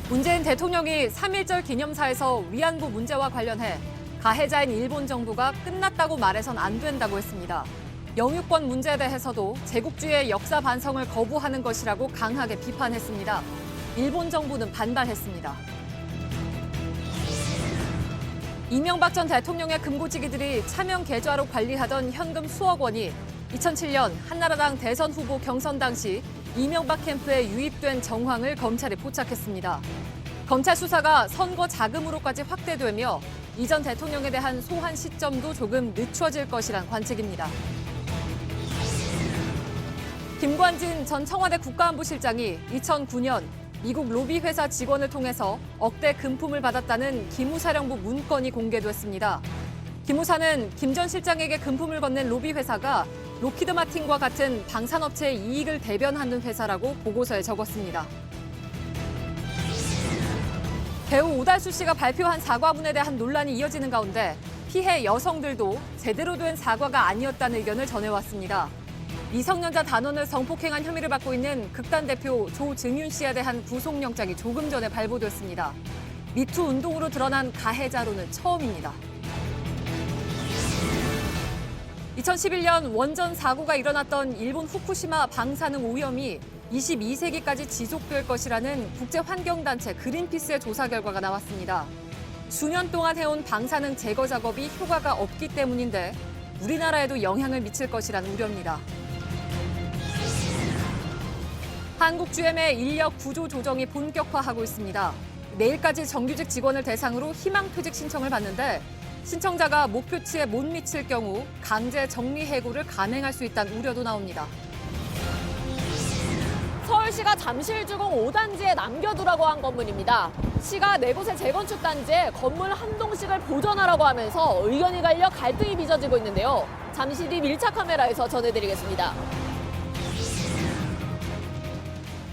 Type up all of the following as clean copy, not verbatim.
문재인 대통령이 3.1절 기념사에서 위안부 문제와 관련해 가해자인 일본 정부가 끝났다고 말해선 안 된다고 했습니다. 영유권 문제에 대해서도 제국주의의 역사 반성을 거부하는 것이라고 강하게 비판했습니다. 일본 정부는 반발했습니다. 이명박 전 대통령의 금고지기들이 차명 계좌로 관리하던 현금 수억 원이 2007년 한나라당 대선 후보 경선 당시 이명박 캠프에 유입된 정황을 검찰에 포착했습니다. 검찰 수사가 선거 자금으로까지 확대되며 이 전 대통령에 대한 소환 시점도 조금 늦춰질 것이란 관측입니다. 김관진 전 청와대 국가안보실장이 2009년 미국 로비 회사 직원을 통해서 억대 금품을 받았다는 기무사령부 문건이 공개됐습니다. 기무사는 김 전 실장에게 금품을 건넨 로비 회사가 로키드 마틴과 같은 방산업체의 이익을 대변하는 회사라고 보고서에 적었습니다. 배우 오달수 씨가 발표한 사과문에 대한 논란이 이어지는 가운데 피해 여성들도 제대로 된 사과가 아니었다는 의견을 전해왔습니다. 미성년자 단원을 성폭행한 혐의를 받고 있는 극단 대표 조증윤 씨에 대한 구속영장이 조금 전에 발부됐습니다. 미투 운동으로 드러난 가해자로는 처음입니다. 2011년 원전 사고가 일어났던 일본 후쿠시마 방사능 오염이 22세기까지 지속될 것이라는 국제환경단체 그린피스의 조사 결과가 나왔습니다. 수년 동안 해온 방사능 제거 작업이 효과가 없기 때문인데 우리나라에도 영향을 미칠 것이라는 우려입니다. 한국GM의 인력 구조 조정이 본격화하고 있습니다. 내일까지 정규직 직원을 대상으로 희망퇴직 신청을 받는데 신청자가 목표치에 못 미칠 경우 강제 정리해고를 감행할 수 있다는 우려도 나옵니다. 서울시가 잠실주공 5단지에 남겨두라고 한 건물입니다. 시가 4곳의 재건축 단지에 건물 한 동씩을 보존하라고 하면서 의견이 갈려 갈등이 빚어지고 있는데요. 잠시 뒤 밀착 카메라에서 전해드리겠습니다.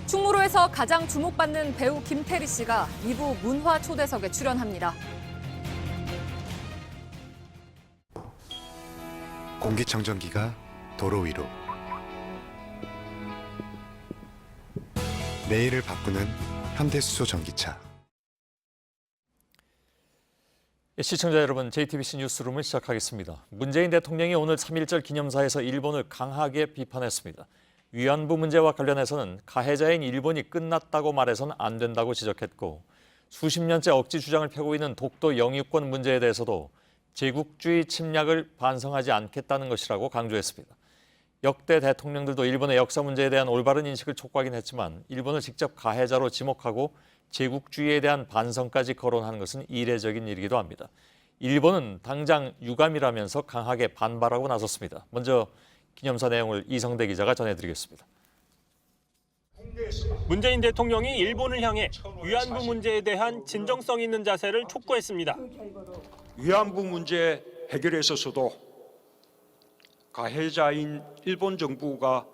충무로에서 가장 주목받는 배우 김태리 씨가 2부 문화 초대석에 출연합니다. 공기청정기가 도로 위로 내일을 바꾸는 현대수소 전기차. 시청자 여러분, JTBC 뉴스룸을 시작하겠습니다. 문재인 대통령이 오늘 3.1절 기념사에서 일본을 강하게 비판했습니다. 위안부 문제와 관련해서는 가해자인 일본이 끝났다고 말해서는 안 된다고 지적했고 수십 년째 억지 주장을 펴고 있는 독도 영유권 문제에 대해서도 제국주의 침략을 반성하지 않겠다는 것이라고 강조했습니다. 역대 대통령들도 일본의 역사 문제에 대한 올바른 인식을 촉구하긴 했지만 일본을 직접 가해자로 지목하고 제국주의에 대한 반성까지 거론하는 것은 이례적인 일이기도 합니다. 일본은 당장 유감이라면서 강하게 반발하고 나섰습니다. 먼저 기념사 내용을 이성대 기자가 전해드리겠습니다. 문재인 대통령이 일본을 향해 위안부 문제에 대한 진정성 있는 자세를 촉구했습니다. 위안부 문제 해결에 있어서도 가해자인 일본 정부가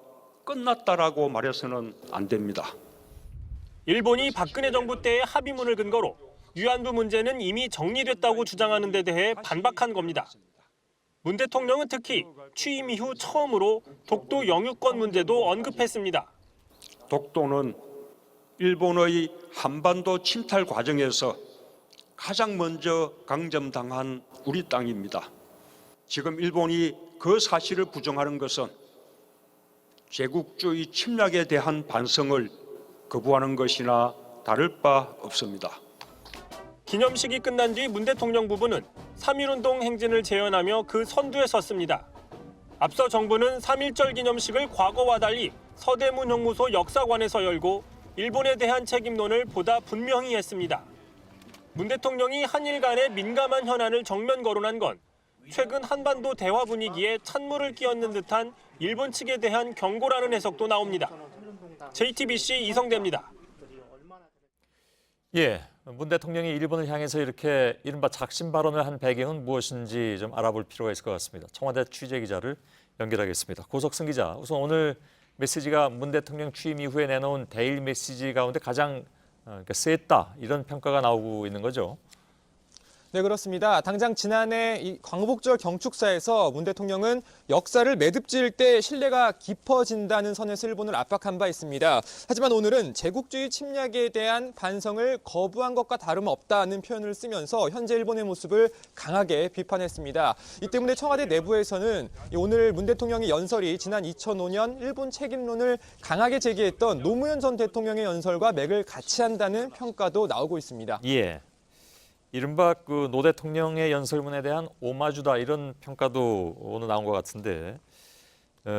끝났다라고 말해서는 안 됩니다. 일본이 박근혜 정부 때의 합의문을 근거로 위안부 문제는 이미 정리됐다고 주장하는 데 대해 반박한 겁니다. 문 대통령은 특히 취임 이후 처음으로 독도 영유권 문제도 언급했습니다. 독도는 일본의 한반도 침탈 과정에서 가장 먼저 강점당한 우리 땅입니다. 지금 일본이 그 사실을 부정하는 것은 제국주의 침략에 대한 반성을 거부하는 것이나 다를 바 없습니다. 기념식이 끝난 뒤 문 대통령 부부는 3.1운동 행진을 재현하며 그 선두에 섰습니다. 앞서 정부는 3.1절 기념식을 과거와 달리 서대문 형무소 역사관에서 열고 일본에 대한 책임론을 보다 분명히 했습니다. 문 대통령이 한일 간의 민감한 현안을 정면 거론한 건 최근 한반도 대화 분위기에 찬물을 끼얹는 듯한 일본 측에 대한 경고라는 해석도 나옵니다. JTBC 이성대입니다. 문 대통령이 일본을 향해서 이렇게 이른바 작심 발언을 한 배경은 무엇인지 좀 알아볼 필요가 있을 것 같습니다. 청와대 취재기자를 연결하겠습니다. 고석승 기자, 우선 오늘 메시지가 문 대통령 취임 이후에 내놓은 대일 메시지 가운데 가장 셌다 이런 평가가 나오고 있는 거죠? 네, 그렇습니다. 당장 지난해 이 광복절 경축사에서 문 대통령은 역사를 매듭지을 때 신뢰가 깊어진다는 선에서 일본을 압박한 바 있습니다. 하지만 오늘은 제국주의 침략에 대한 반성을 거부한 것과 다름없다는 표현을 쓰면서 현재 일본의 모습을 강하게 비판했습니다. 이 때문에 청와대 내부에서는 오늘 문 대통령의 연설이 지난 2005년 일본 책임론을 강하게 제기했던 노무현 전 대통령의 연설과 맥을 같이 한다는 평가도 나오고 있습니다. 예. 이른바 그 노 대통령의 연설문에 대한 오마주다 이런 평가도 오늘 나온 것 같은데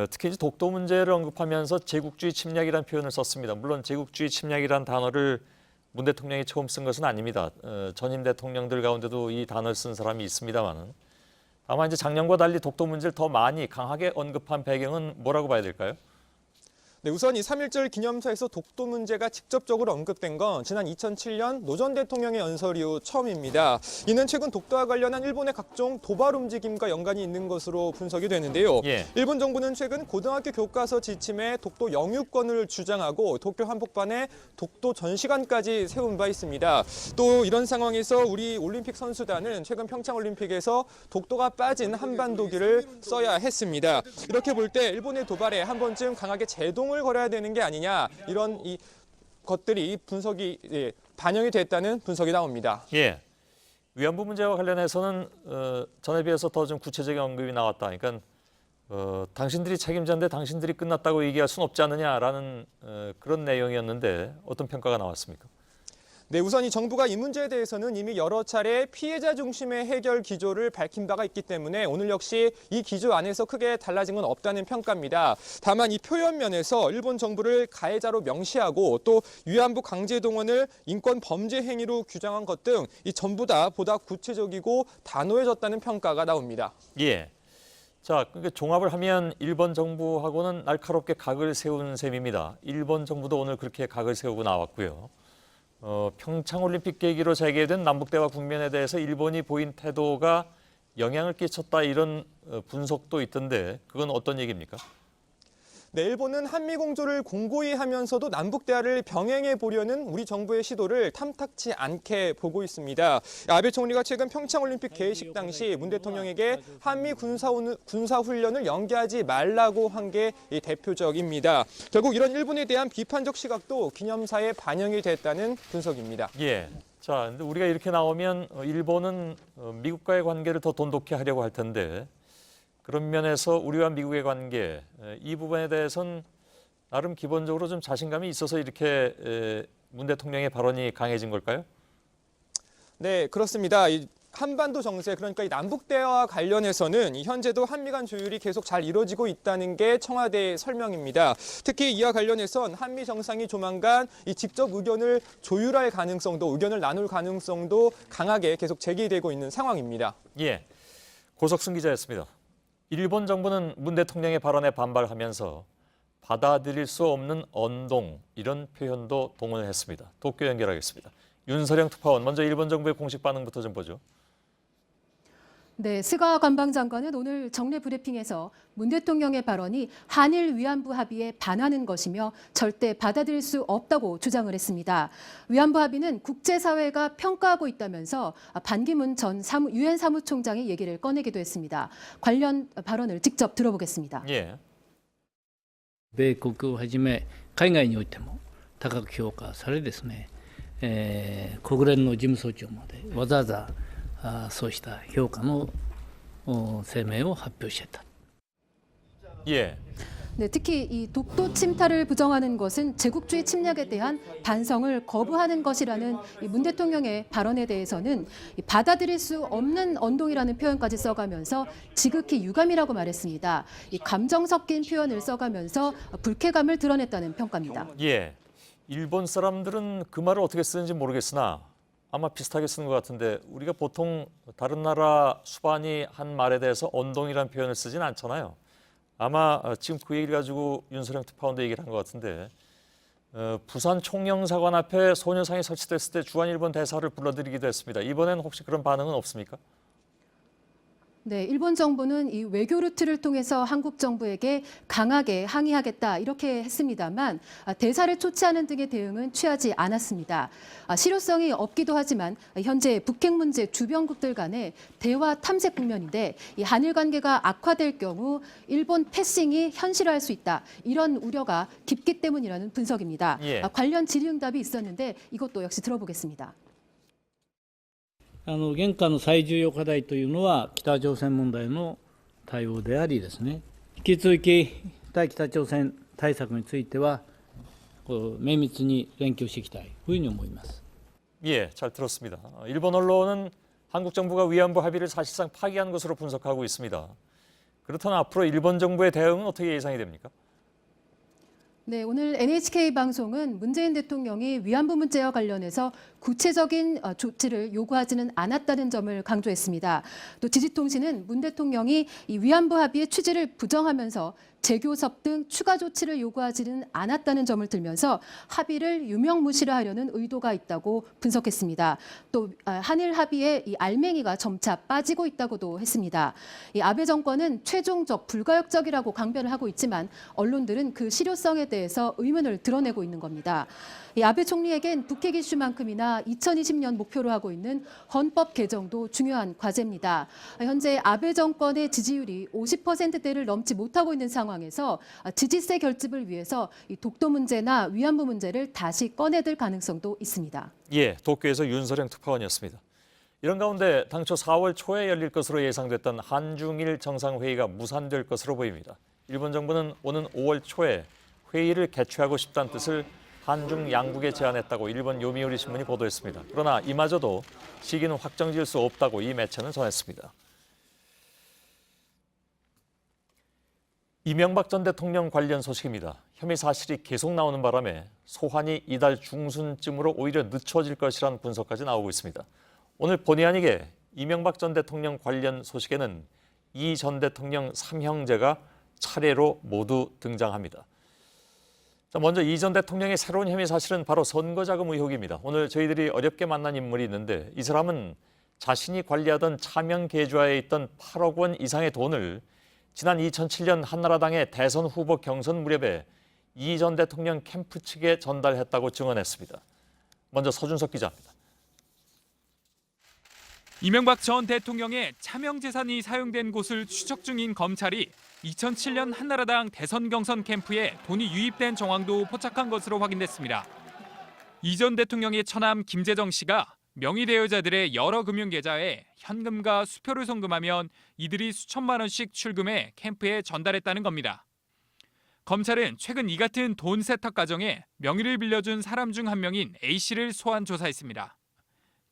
특히 이제 독도 문제를 언급하면서 제국주의 침략이라는 표현을 썼습니다. 물론 제국주의 침략이라는 단어를 문 대통령이 처음 쓴 것은 아닙니다. 전임 대통령들 가운데도 이 단어를 쓴 사람이 있습니다만은 다만 이제 작년과 달리 독도 문제를 더 많이 강하게 언급한 배경은 뭐라고 봐야 될까요? 네, 우선 이 3.1절 기념사에서 독도 문제가 직접적으로 언급된 건 지난 2007년 노 전 대통령의 연설 이후 처음입니다. 이는 최근 독도와 관련한 일본의 각종 도발 움직임과 연관이 있는 것으로 분석이 되는데요. 예. 일본 정부는 최근 고등학교 교과서 지침에 독도 영유권을 주장하고 도쿄 한복판에 독도 전시관까지 세운 바 있습니다. 또 이런 상황에서 우리 올림픽 선수단은 최근 평창올림픽에서 독도가 빠진 한반도기를 써야 했습니다. 이렇게 볼 때 일본의 도발에 한 번쯤 강하게 제동을 걸어야 되는 게 아니냐 이런 이 것들이 분석이 반영이 됐다는 분석이 나옵니다. 예. 위안부 문제와 관련해서는 전에 비해서 더 좀 구체적인 언급이 나왔다. 그러니까 당신들이 책임자인데 당신들이 끝났다고 얘기할 수는 없지 않느냐라는 그런 내용이었는데 어떤 평가가 나왔습니까? 네, 우선 이 정부가 이 문제에 대해서는 이미 여러 차례 피해자 중심의 해결 기조를 밝힌 바가 있기 때문에 오늘 역시 이 기조 안에서 크게 달라진 건 없다는 평가입니다. 다만 이 표현 면에서 일본 정부를 가해자로 명시하고 또 위안부 강제 동원을 인권 범죄 행위로 규정한 것 등 이 전부 다 보다 구체적이고 단호해졌다는 평가가 나옵니다. 예. 자, 그러니까 종합을 하면 일본 정부하고는 날카롭게 각을 세운 셈입니다. 일본 정부도 오늘 그렇게 각을 세우고 나왔고요. 평창올림픽 계기로 재개된 남북대화 국면에 대해서 일본이 보인 태도가 영향을 끼쳤다 이런 분석도 있던데 그건 어떤 얘기입니까? 네, 일본은 한미 공조를 공고히 하면서도 남북 대화를 병행해 보려는 우리 정부의 시도를 탐탁치 않게 보고 있습니다. 아베 총리가 최근 평창올림픽 개회식 당시 문 대통령에게 한미 군사훈련을 연기하지 말라고 한 게 대표적입니다. 결국 이런 일본에 대한 비판적 시각도 기념사에 반영이 됐다는 분석입니다. 예. 자, 근데 우리가 이렇게 나오면 일본은 미국과의 관계를 더 돈독히 하려고 할 텐데 그런 면에서 우리와 미국의 관계 이 부분에 대해서는 나름 기본적으로 좀 자신감이 있어서 이렇게 문 대통령의 발언이 강해진 걸까요? 네, 그렇습니다. 이 한반도 정세, 그러니까 이 남북 대화와 관련해서는 현재도 한미 간 조율이 계속 잘 이루어지고 있다는 게 청와대의 설명입니다. 특히 이와 관련해선 한미 정상이 조만간 이 직접 의견을 조율할 가능성도, 의견을 나눌 가능성도 강하게 계속 제기되고 있는 상황입니다. 예, 고석순 기자였습니다. 일본 정부는 문 대통령의 발언에 반발하면서 받아들일 수 없는 언동 이런 표현도 동원을 했습니다. 도쿄 연결하겠습니다. 윤서령 특파원, 먼저 일본 정부의 공식 반응부터 좀 보죠. 네, 스가 관방장관은 오늘 정례 브리핑에서 문 대통령의 발언이 한일 위안부 합의에 반하는 것이며 절대 받아들일 수 없다고 주장을 했습니다. 위안부 합의는 국제사회가 평가하고 있다면서 반기문 전 유엔 사무총장의 얘기를 꺼내기도 했습니다. 관련 발언을 직접 들어보겠습니다. 예. 米国をはじめ海外においても高く評価されですね、国連の事務総長までわざわざそうした評価の声明を発表していた。 예. 네, 특히 이 독도 침탈을 부정하는 것은 제국주의 침략에 대한 반성을 거부하는 것이라는 문 대통령의 발언에 대해서는 받아들일 수 없는 언동이라는 표현까지 써가면서 지극히 유감이라고 말했습니다. 이 감정 섞인 표현을 써가면서 불쾌감을 드러냈다는 평가입니다. 예. 일본 사람들은 그 말을 어떻게 쓰는지 모르겠으나 아마 비슷하게 쓰는 것 같은데 우리가 보통 다른 나라 수반이 한 말에 대해서 언동이라는 표현을 쓰진 않잖아요. 아마 지금 그 얘기를 가지고 윤서령 특파원도 얘기를 한 것 같은데 부산 총영사관 앞에 소녀상이 설치됐을 때 주한 일본 대사를 불러들이기도 했습니다. 이번에는 혹시 그런 반응은 없습니까? 네, 일본 정부는 이 외교 루트를 통해서 한국 정부에게 강하게 항의하겠다 이렇게 했습니다만 대사를 초치하는 등의 대응은 취하지 않았습니다. 실효성이 없기도 하지만 현재 북핵 문제 주변국들 간의 대화 탐색 국면인데 이 한일 관계가 악화될 경우 일본 패싱이 현실화할 수 있다. 이런 우려가 깊기 때문이라는 분석입니다. 예. 관련 질의응답이 있었는데 이것도 역시 들어보겠습니다. 現下の最重要課題というのは北朝鮮問題の対応でありですね、引き続き対北朝鮮対策については綿密に連携をしていきたい、こういうふうに思います。 예, 잘 들었습니다. 일본 언론은 한국 정부가 위안부 합의를 사실상 파기한 것으로 분석하고 있습니다. 그렇다면 앞으로 일본 정부의 대응은 어떻게 예상이 됩니까? 네, 오늘 NHK 방송은 문재인 대통령이 위안부 문제와 관련해서 구체적인 조치를 요구하지는 않았다는 점을 강조했습니다. 또 지지통신은 문 대통령이 이 위안부 합의의 취지를 부정하면서 재교섭 등 추가 조치를 요구하지는 않았다는 점을 들면서 합의를 유명무실화 하려는 의도가 있다고 분석했습니다. 또 한일 합의에 이 알맹이가 점차 빠지고 있다고도 했습니다. 이 아베 정권은 최종적, 불가역적이라고 강변을 하고 있지만 언론들은 그 실효성에 대해서 의문을 드러내고 있는 겁니다. 이 아베 총리에겐 북핵 이슈만큼이나 2020년 목표로 하고 있는 헌법 개정도 중요한 과제입니다. 현재 아베 정권의 지지율이 50%대를 넘지 못하고 있는 상황에서 지지세 결집을 위해서 이 독도 문제나 위안부 문제를 다시 꺼내들 가능성도 있습니다. 예, 도쿄에서 윤서령 특파원이었습니다. 이런 가운데 당초 4월 초에 열릴 것으로 예상됐던 한중일 정상회의가 무산될 것으로 보입니다. 일본 정부는 오는 5월 초에 회의를 개최하고 싶다는 뜻을 한중 양국에 제안했다고 일본 요미우리 신문이 보도했습니다. 그러나 이마저도 시기는 확정지을 수 없다고 이 매체는 전했습니다. 이명박 전 대통령 관련 소식입니다. 혐의 사실이 계속 나오는 바람에 소환이 이달 중순쯤으로 오히려 늦춰질 것이라는 분석까지 나오고 있습니다. 오늘 본의 아니게 이명박 전 대통령 관련 소식에는 이 전 대통령 3형제가 차례로 모두 등장합니다. 자, 먼저 이 전 대통령의 새로운 혐의 사실은 바로 선거자금 의혹입니다. 오늘 저희들이 어렵게 만난 인물이 있는데 이 사람은 자신이 관리하던 차명 계좌에 있던 8억 원 이상의 돈을 지난 2007년 한나라당의 대선 후보 경선 무렵에 이 전 대통령 캠프 측에 전달했다고 증언했습니다. 먼저 서준석 기자입니다. 이명박 전 대통령의 차명 재산이 사용된 곳을 추적 중인 검찰이 2007년 한나라당 대선 경선 캠프에 돈이 유입된 정황도 포착한 것으로 확인됐습니다. 이 전 대통령의 처남 김재정 씨가 명의대여자들의 여러 금융계좌에 현금과 수표를 송금하면 이들이 수천만 원씩 출금해 캠프에 전달했다는 겁니다. 검찰은 최근 이 같은 돈 세탁 과정에 명의를 빌려준 사람 중 한 명인 A씨를 소환 조사했습니다.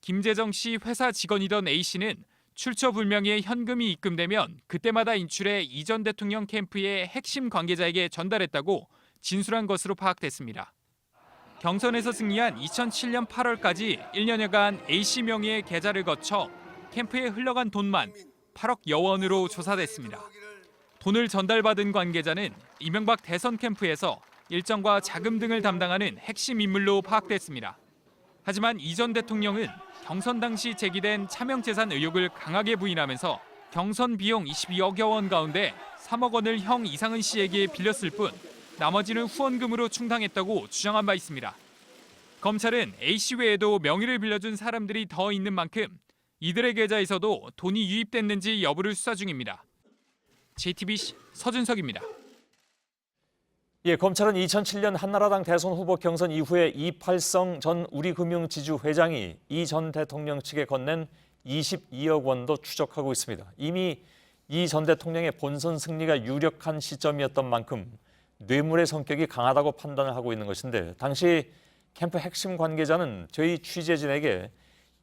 김재정 씨 회사 직원이던 A씨는 출처 불명의 현금이 입금되면 그때마다 인출해 이 전 대통령 캠프의 핵심 관계자에게 전달했다고 진술한 것으로 파악됐습니다. 경선에서 승리한 2007년 8월까지 1년여간 A씨 명의의 계좌를 거쳐 캠프에 흘러간 돈만 8억여 원으로 조사됐습니다. 돈을 전달받은 관계자는 이명박 대선 캠프에서 일정과 자금 등을 담당하는 핵심 인물로 파악됐습니다. 하지만 이 전 대통령은 경선 당시 제기된 차명 재산 의혹을 강하게 부인하면서 경선 비용 22억여 원 가운데 3억 원을 형 이상은 씨에게 빌렸을 뿐 나머지는 후원금으로 충당했다고 주장한 바 있습니다. 검찰은 A씨 외에도 명의를 빌려준 사람들이 더 있는 만큼 이들의 계좌에서도 돈이 유입됐는지 여부를 수사 중입니다. JTBC 서준석입니다. 예, 검찰은 2007년 한나라당 대선 후보 경선 이후에 이팔성 전 우리금융지주 회장이 이 전 대통령 측에 건넨 22억 원도 추적하고 있습니다. 이미 이 전 대통령의 본선 승리가 유력한 시점이었던 만큼 뇌물의 성격이 강하다고 판단을 하고 있는 것인데 당시 캠프 핵심 관계자는 저희 취재진에게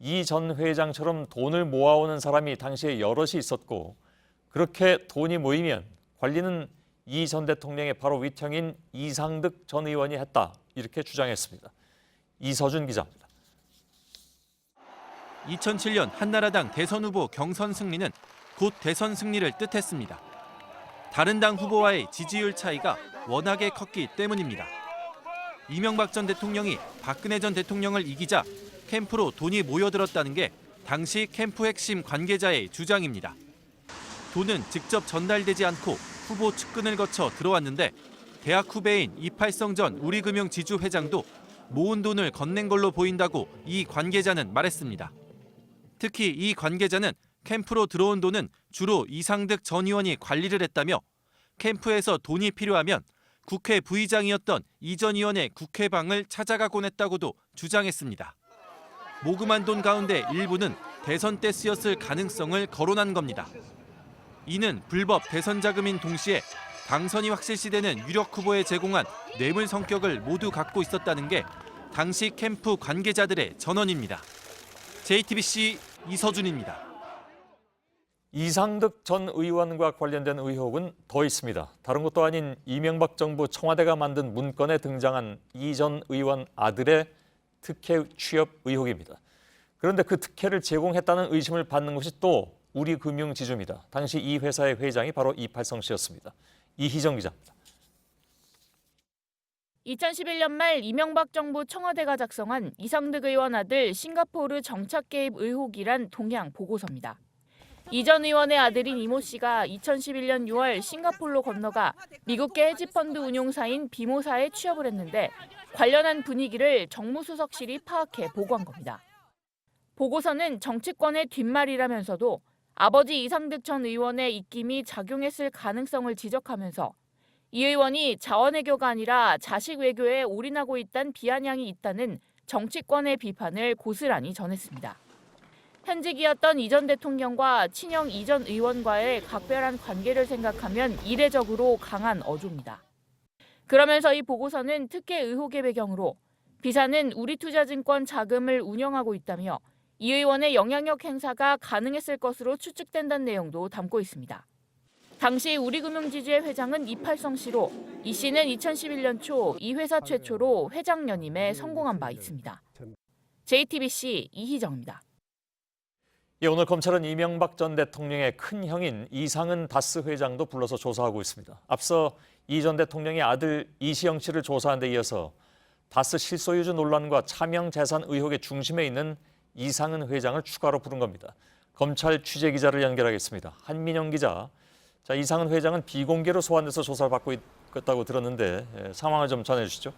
이 전 회장처럼 돈을 모아오는 사람이 당시에 여럿이 있었고 그렇게 돈이 모이면 관리는 이 전 대통령의 바로 윗형인 이상득 전 의원이 했다 이렇게 주장했습니다. 이서준 기자입니다. 2007년 한나라당 대선 후보 경선 승리는 곧 대선 승리를 뜻했습니다. 다른 당 후보와의 지지율 차이가 워낙에 컸기 때문입니다. 이명박 전 대통령이 박근혜 전 대통령을 이기자 캠프로 돈이 모여들었다는 게 당시 캠프 핵심 관계자의 주장입니다. 돈은 직접 전달되지 않고 후보 측근을 거쳐 들어왔는데 대학 후배인 이팔성 전 우리금융지주 회장도 모은 돈을 건넨 걸로 보인다고 이 관계자는 말했습니다. 특히 이 관계자는 캠프로 들어온 돈은 주로 이상득 전 의원이 관리를 했다며 캠프에서 돈이 필요하면 국회 부의장이었던 이 전 의원의 국회방을 찾아가곤 했다고도 주장했습니다. 모금한 돈 가운데 일부는 대선 때 쓰였을 가능성을 거론한 겁니다. 이는 불법 대선 자금인 동시에 당선이 확실시되는 유력 후보에 제공한 뇌물 성격을 모두 갖고 있었다는 게 당시 캠프 관계자들의 전언입니다. JTBC 이서준입니다. 이상득 전 의원과 관련된 의혹은 더 있습니다. 다른 것도 아닌 이명박 정부 청와대가 만든 문건에 등장한 이 전 의원 아들의 특혜 취업 의혹입니다. 그런데 그 특혜를 제공했다는 의심을 받는 것이 또 우리금융지주입니다. 당시 이 회사의 회장이 바로 이팔성 씨였습니다. 이희정 기자입니다. 2011년 말 이명박 정부 청와대가 작성한 이상득 의원 아들 싱가포르 정착 개입 의혹이란 동향 보고서입니다. 이 전 의원의 아들인 이모 씨가 2011년 6월 싱가포르로 건너가 미국계 헤지펀드 운용사인 비모사에 취업을 했는데 관련한 분위기를 정무수석실이 파악해 보고한 겁니다. 보고서는 정치권의 뒷말이라면서도 아버지 이상득 전 의원의 입김이 작용했을 가능성을 지적하면서 이 의원이 자원외교가 아니라 자식 외교에 올인하고 있다는 비아냥이 있다는 정치권의 비판을 고스란히 전했습니다. 현직이었던 이 전 대통령과 친형 이 전 의원과의 각별한 관계를 생각하면 이례적으로 강한 어조입니다. 그러면서 이 보고서는 특혜 의혹의 배경으로 비사는 우리투자증권 자금을 운영하고 있다며 이 의원의 영향력 행사가 가능했을 것으로 추측된다는 내용도 담고 있습니다. 당시 우리금융지주의 회장은 이팔성 씨로 이 씨는 2011년 초 이 회사 최초로 회장 연임에 성공한 바 있습니다. JTBC 이희정입니다. 예, 오늘 검찰은 이명박 전 대통령의 큰 형인 이상은 다스 회장도 불러서 조사하고 있습니다. 앞서 이 전 대통령의 아들 이시영 씨를 조사한 데 이어서 다스 실소유주 논란과 차명 재산 의혹의 중심에 있는 이상은 회장을 추가로 부른 겁니다. 검찰 취재기자를 연결하겠습니다. 한민영 기자. 자, 이상은 회장은 비공개로 소환돼서 조사를 받고 있다고 들었는데 상황을 좀 전해주시죠.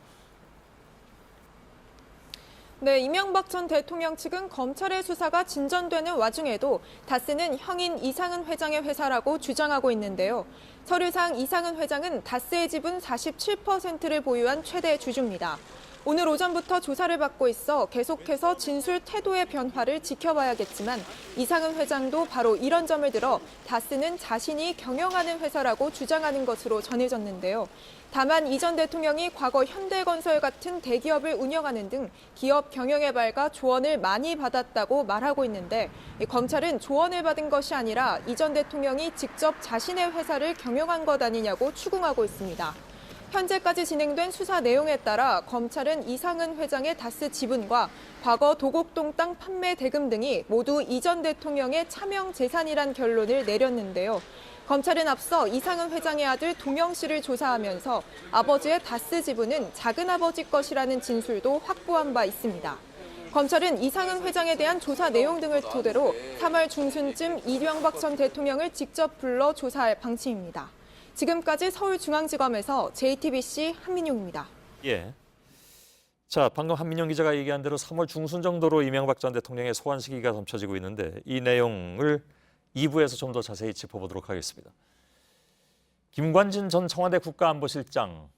네, 이명박 전 대통령 측은 검찰의 수사가 진전되는 와중에도 다스는 형인 이상은 회장의 회사라고 주장하고 있는데요. 서류상 이상은 회장은 다스의 지분 47%를 보유한 최대 주주입니다. 오늘 오전부터 조사를 받고 있어 계속해서 진술 태도의 변화를 지켜봐야겠지만 이상은 회장도 바로 이런 점을 들어 다스는 자신이 경영하는 회사라고 주장하는 것으로 전해졌는데요. 다만 이 전 대통령이 과거 현대건설 같은 대기업을 운영하는 등 기업 경영에 밝아 조언을 많이 받았다고 말하고 있는데 검찰은 조언을 받은 것이 아니라 이 전 대통령이 직접 자신의 회사를 경영한 것 아니냐고 추궁하고 있습니다. 현재까지 진행된 수사 내용에 따라 검찰은 이상은 회장의 다스 지분과 과거 도곡동 땅 판매 대금 등이 모두 이 전 대통령의 차명 재산이란 결론을 내렸는데요. 검찰은 앞서 이상은 회장의 아들 동영 씨를 조사하면서 아버지의 다스 지분은 작은아버지 것이라는 진술도 확보한 바 있습니다. 검찰은 이상은 회장에 대한 조사 내용 등을 토대로 3월 중순쯤 이명박 전 대통령을 직접 불러 조사할 방침입니다. 지금까지 서울중앙지검에서 JTBC 한민용입니다. 예. 자, 방금 한민영 기자가 얘기한 대로 3월 중순 정도로 이명박 전 대통령의 소환 시기가 점쳐지고 있는데 이 내용을 2부에서 좀 더 자세히 짚어보도록 하겠습니다. 김관진 전 청와대 국가안보실장,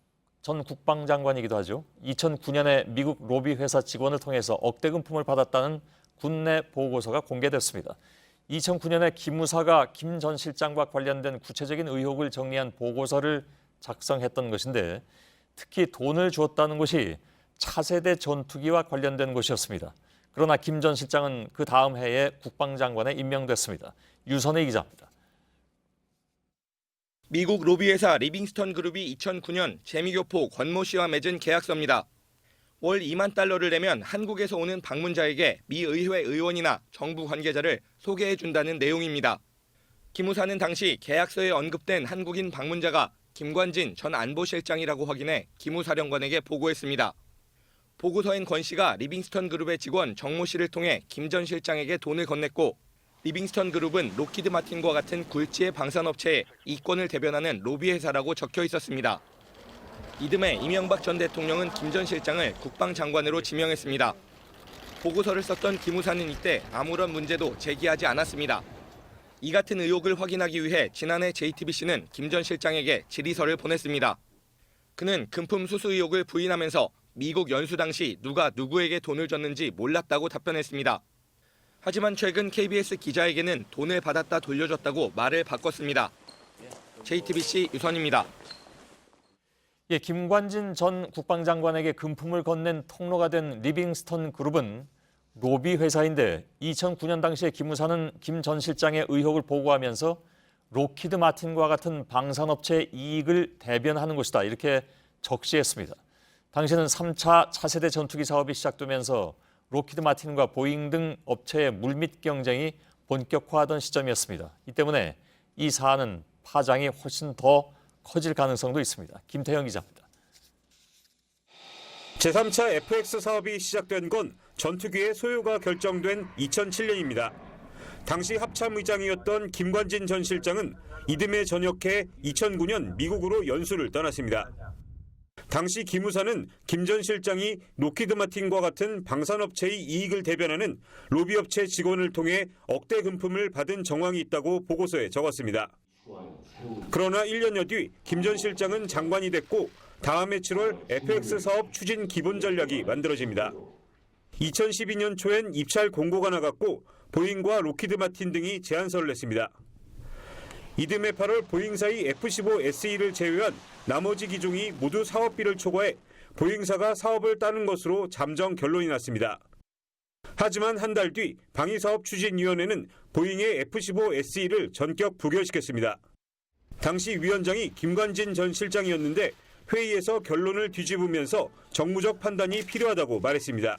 전 국방장관이기도 하죠. 2009년에 미국 로비 회사 직원을 통해서 억대 금품을 받았다는 군내 보고서가 공개됐습니다. 2009년에 기무사가 김 전 실장과 관련된 구체적인 의혹을 정리한 보고서를 작성했던 것인데 특히 돈을 주었다는 것이 차세대 전투기와 관련된 것이었습니다. 그러나 김 전 실장은 그 다음 해에 국방장관에 임명됐습니다. 유선희 기자입니다. 미국 로비회사 리빙스턴 그룹이 2009년 재미교포 권모 씨와 맺은 계약서입니다. 월 2만 달러를 내면 한국에서 오는 방문자에게 미 의회 의원이나 정부 관계자를 소개해준다는 내용입니다. 기무사는 당시 계약서에 언급된 한국인 방문자가 김관진 전 안보실장이라고 확인해 기무사령관에게 보고했습니다. 보고서엔 권 씨가 리빙스턴 그룹의 직원 정모 씨를 통해 김 전 실장에게 돈을 건넸고 리빙스턴 그룹은 로키드 마틴과 같은 굴지의 방산업체에 이권을 대변하는 로비 회사라고 적혀 있었습니다. 이듬해 이명박 전 대통령은 김 전 실장을 국방장관으로 지명했습니다. 보고서를 썼던 기무사는 이때 아무런 문제도 제기하지 않았습니다. 이 같은 의혹을 확인하기 위해 지난해 JTBC는 김 전 실장에게 질의서를 보냈습니다. 그는 금품 수수 의혹을 부인하면서 미국 연수 당시 누가 누구에게 돈을 줬는지 몰랐다고 답변했습니다. 하지만 최근 KBS 기자에게는 돈을 받았다 돌려줬다고 말을 바꿨습니다. JTBC 유선입니다. 예, 김관진 전 국방장관에게 금품을 건넨 통로가 된 리빙스턴 그룹은 로비 회사인데 2009년 당시에 기무사는 김 전 실장의 의혹을 보고하면서 로키드 마틴과 같은 방산업체의 이익을 대변하는 곳이다 이렇게 적시했습니다. 당시에는 3차 차세대 전투기 사업이 시작되면서 로키드 마틴과 보잉 등 업체의 물밑 경쟁이 본격화하던 시점이었습니다. 이 때문에 이 사안은 파장이 훨씬 더 커질 가능성도 있습니다. 김태형 기자입니다. 제3차 FX 사업이 시작된 건 전투기의 소유가 결정된 2007년입니다. 당시 합참의장이었던 김관진 전 실장은 이듬해 전역해 2009년 미국으로 연수를 떠났습니다. 당시 기무사는 김 전 실장이 로키드 마틴과 같은 방산업체의 이익을 대변하는 로비업체 직원을 통해 억대 금품을 받은 정황이 있다고 보고서에 적었습니다. 그러나 1년여 뒤 김 전 실장은 장관이 됐고 다음 해 7월 FX 사업 추진 기본 전략이 만들어집니다. 2012년 초엔 입찰 공고가 나갔고 보잉과 로키드 마틴 등이 제안서를 냈습니다. 이듬해 8월 보잉사의 F-15SE를 제외한 나머지 기종이 모두 사업비를 초과해 보잉사가 사업을 따는 것으로 잠정 결론이 났습니다. 하지만 한 달 뒤 방위사업추진위원회는 보잉의 F-15SE를 전격 부결시켰습니다. 당시 위원장이 김관진 전 실장이었는데 회의에서 결론을 뒤집으면서 정무적 판단이 필요하다고 말했습니다.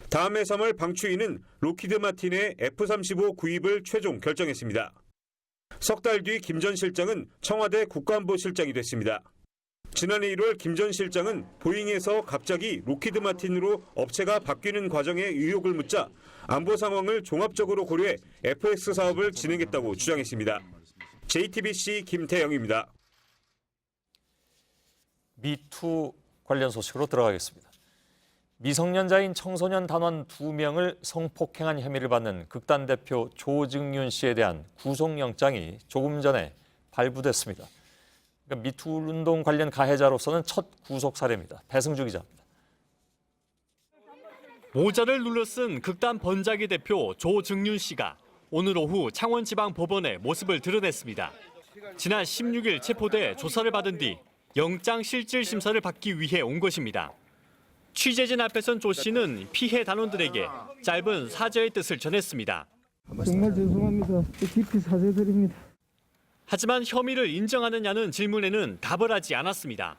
다음 해 3월 방추위는 로키드 마틴의 F-35 구입을 최종 결정했습니다. 석 달 뒤 김 전 실장은 청와대 국가안보실장이 됐습니다. 지난해 1월 김 전 실장은 보잉에서 갑자기 로키드 마틴으로 업체가 바뀌는 과정에 의혹을 묻자 안보 상황을 종합적으로 고려해 FX 사업을 진행했다고 주장했습니다. JTBC 김태영입니다. 미투 관련 소식으로 들어가겠습니다. 미성년자인 청소년 단원 2명을 성폭행한 혐의를 받는 극단 대표 조증윤 씨에 대한 구속영장이 조금 전에 발부됐습니다. 그러니까 미투 운동 관련 가해자로서는 첫 구속 사례입니다. 배승주 기자입니다. 모자를 눌러 쓴 극단 번자기 대표 조증윤 씨가 오늘 오후 창원지방법원에 모습을 드러냈습니다. 지난 16일 체포돼 조사를 받은 뒤 영장 실질 심사를 받기 위해 온 것입니다. 취재진 앞에선 조 씨는 피해 단원들에게 짧은 사죄의 뜻을 전했습니다. 정말 죄송합니다. 깊이 사죄드립니다. 하지만 혐의를 인정하느냐는 질문에는 답을 하지 않았습니다.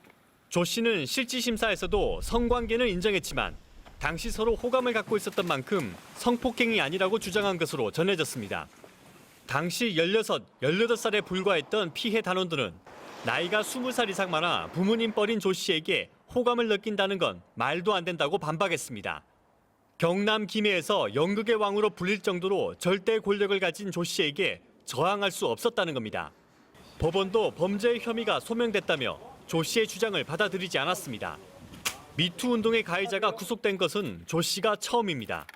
조 씨는 실질 심사에서도 성관계는 인정했지만 당시 서로 호감을 갖고 있었던 만큼 성폭행이 아니라고 주장한 것으로 전해졌습니다. 당시 16, 18살에 불과했던 피해 단원들은 나이가 20살 이상 많아 부모님 뻘인 조 씨에게 호감을 느낀다는 건 말도 안 된다고 반박했습니다. 경남 김해에서 연극의 왕으로 불릴 정도로 절대 권력을 가진 조 씨에게 저항할 수 없었다는 겁니다. 법원도 범죄의 혐의가 소명됐다며 조 씨의 주장을 받아들이지 않았습니다. 미투 운동의 가해자가 구속된 것은 조 씨가 처음입니다.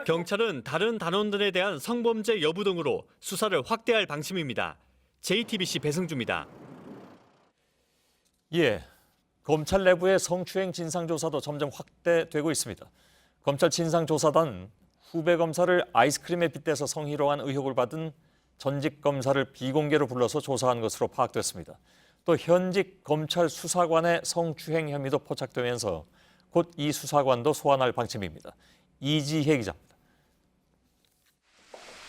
경찰은 다른 단원들에 대한 성범죄 여부 등으로 수사를 확대할 방침입니다. JTBC 배승주입니다. 예, 검찰 내부의 성추행 진상조사도 점점 확대되고 있습니다. 검찰 진상조사단은 후배 검사를 아이스크림에 빗대서 성희롱한 의혹을 받은 전직 검사를 비공개로 불러서 조사한 것으로 파악됐습니다. 또 현직 검찰 수사관의 성추행 혐의도 포착되면서 곧 이 수사관도 소환할 방침입니다. 이지혜 기자입니다.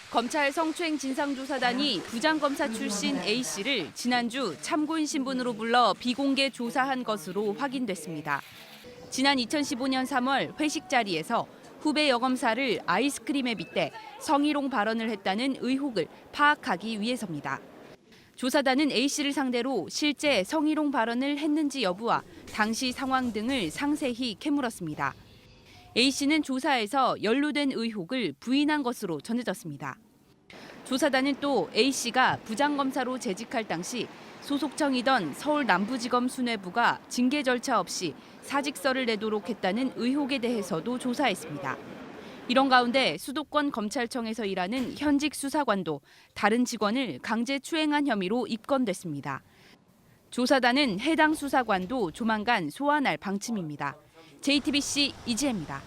검찰 성추행 진상조사단이 부장검사 출신 A씨를 지난주 참고인 신분으로 불러 비공개 조사한 것으로 확인됐습니다. 지난 2015년 3월 회식 자리에서 후배 여검사를 아이스크림에 빗대 성희롱 발언을 했다는 의혹을 파악하기 위해서입니다. 조사단은 A씨를 상대로 실제 성희롱 발언을 했는지 여부와 당시 상황 등을 상세히 캐물었습니다. A씨는 조사에서 연루된 의혹을 부인한 것으로 전해졌습니다. 조사단은 또 A씨가 부장검사로 재직할 당시 소속청이던 서울 남부지검 수뇌부가 징계 절차 없이 사직서를 내도록 했다는 의혹에 대해서도 조사했습니다. 이런 가운데 수도권 검찰청에서 일하는 현직 수사관도 다른 직원을 강제 추행한 혐의로 입건됐습니다. 조사단은 해당 수사관도 조만간 소환할 방침입니다. JTBC 이지혜입니다.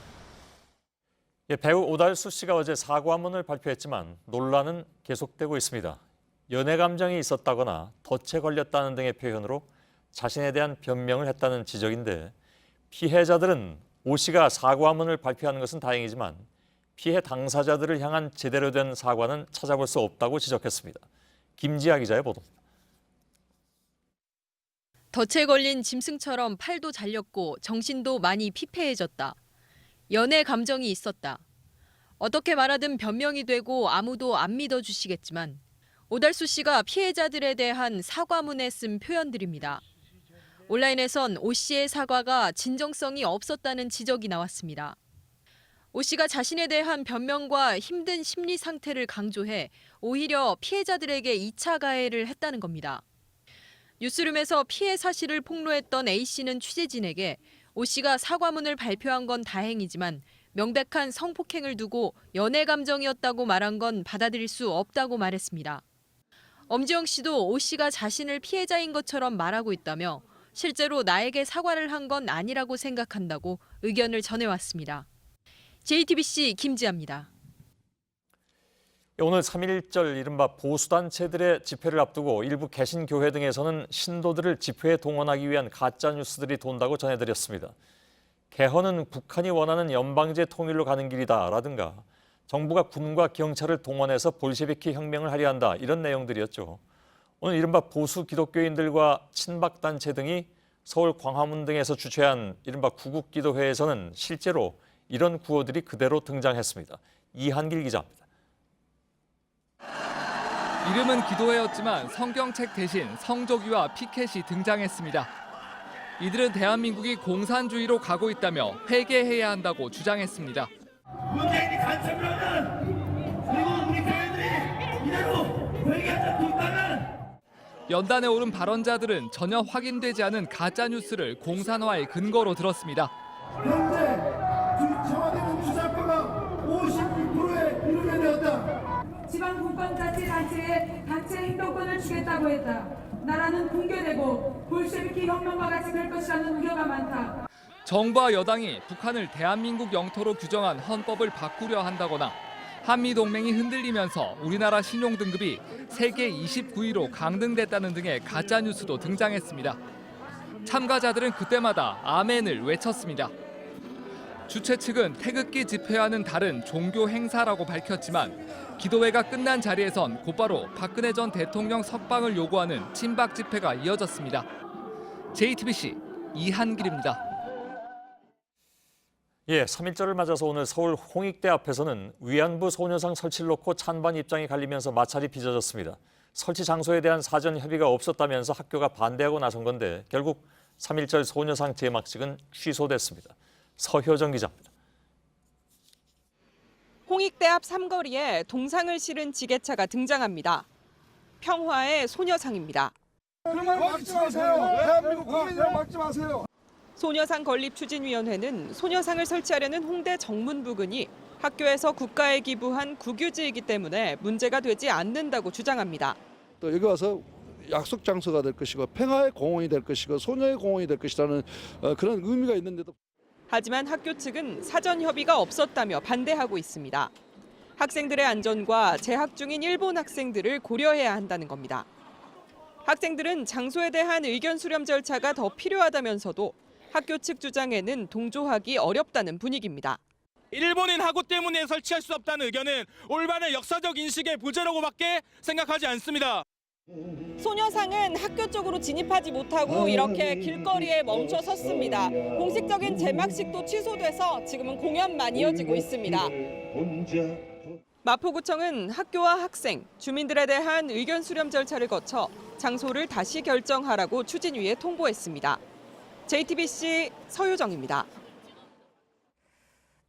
배우 오달수 씨가 어제 사과문을 발표했지만 논란은 계속되고 있습니다. 연애 감정이 있었다거나 덫에 걸렸다는 등의 표현으로 자신에 대한 변명을 했다는 지적인데 피해자들은 오 씨가 사과문을 발표하는 것은 다행이지만 피해 당사자들을 향한 제대로 된 사과는 찾아볼 수 없다고 지적했습니다. 김지아 기자의 보도입니다. 덫에 걸린 짐승처럼 팔도 잘렸고 정신도 많이 피폐해졌다. 연애 감정이 있었다. 어떻게 말하든 변명이 되고 아무도 안 믿어주시겠지만 오달수 씨가 피해자들에 대한 사과문에 쓴 표현들입니다. 온라인에선 오 씨의 사과가 진정성이 없었다는 지적이 나왔습니다. 오 씨가 자신에 대한 변명과 힘든 심리 상태를 강조해 오히려 피해자들에게 2차 가해를 했다는 겁니다. 뉴스룸에서 피해 사실을 폭로했던 A 씨는 취재진에게 오 씨가 사과문을 발표한 건 다행이지만 명백한 성폭행을 두고 연애 감정이었다고 말한 건 받아들일 수 없다고 말했습니다. 엄지영 씨도 오 씨가 자신을 피해자인 것처럼 말하고 있다며 실제로 나에게 사과를 한 건 아니라고 생각한다고 의견을 전해왔습니다. JTBC 김지아입니다. 오늘 3.1절 이른바 보수단체들의 집회를 앞두고 일부 개신교회 등에서는 신도들을 집회에 동원하기 위한 가짜뉴스들이 돈다고 전해드렸습니다. 개헌은 북한이 원하는 연방제 통일로 가는 길이다라든가 정부가 군과 경찰을 동원해서 볼셰비키 혁명을 하려 한다 이런 내용들이었죠. 오늘 이른바 보수 기독교인들과 친박단체 등이 서울 광화문 등에서 주최한 이른바 구국기도회에서는 실제로 이런 구호들이 그대로 등장했습니다. 이한길 기자입니다. 이름은 기도회였지만 성경책 대신 성조기와 피켓이 등장했습니다. 이들은 대한민국이 공산주의로 가고 있다며 회개해야 한다고 주장했습니다. 문재인이 간첩을 하면 그리고 우리 교회들이 이대로 회개하지 않고 있다면 연단에 오른 발언자들은 전혀 확인되지 않은 가짜뉴스를 공산화의 근거로 들었습니다. 현재 청와대는 주사파가 56%에 이르게 되었다. 지방 분권자치단체에 단체 행동권을 주겠다고 했다. 나라는 붕괴되고 볼셰비키 혁명과 같이 될 것이라는 우려가 많다. 정부와 여당이 북한을 대한민국 영토로 규정한 헌법을 바꾸려 한다거나 한미동맹이 흔들리면서 우리나라 신용등급이 세계 29위로 강등됐다는 등의 가짜뉴스도 등장했습니다. 참가자들은 그때마다 아멘을 외쳤습니다. 주최 측은 태극기 집회와는 다른 종교 행사라고 밝혔지만 기도회가 끝난 자리에선 곧바로 박근혜 전 대통령 석방을 요구하는 친박 집회가 이어졌습니다. JTBC 이한길입니다. 3.1절을 맞아서 오늘 서울 홍익대 앞에서는 위안부 소녀상 설치를 놓고 찬반 입장이 갈리면서 마찰이 빚어졌습니다. 설치 장소에 대한 사전 협의가 없었다면서 학교가 반대하고 나선 건데 결국 3.1절 소녀상 제막식은 취소됐습니다. 서효정 기자입니다. 홍익대 앞 삼거리에 동상을 실은 지게차가 등장합니다. 평화의 소녀상입니다. 막지 마세요. 대한민국 국민을 막지 마세요. 소녀상 건립추진위원회는 소녀상을 설치하려는 홍대 정문 부근이 학교에서 국가에 기부한 국유지이기 때문에 문제가 되지 않는다고 주장합니다. 또 여기 와서 약속 장소가 될 것이고 평화의 공원이 될 것이고 소녀의 공원이 될 것이라는 그런 의미가 있는데도 하지만 학교 측은 사전 협의가 없었다며 반대하고 있습니다. 학생들의 안전과 재학 중인 일본 학생들을 고려해야 한다는 겁니다. 학생들은 장소에 대한 의견 수렴 절차가 더 필요하다면서도 학교 측 주장에는 동조하기 어렵다는 분위기입니다. 일본인 학우 때문에 설치할 수 없다는 의견은 올바른 역사적 인식의 부재라고밖에 생각하지 않습니다. 소녀상은 학교 쪽으로 진입하지 못하고 이렇게 길거리에 멈춰 섰습니다. 공식적인 제막식도 취소돼서 지금은 공연만 이어지고 있습니다. 마포구청은 학교와 학생, 주민들에 대한 의견 수렴 절차를 거쳐 장소를 다시 결정하라고 추진위에 통보했습니다. JTBC 서효정입니다.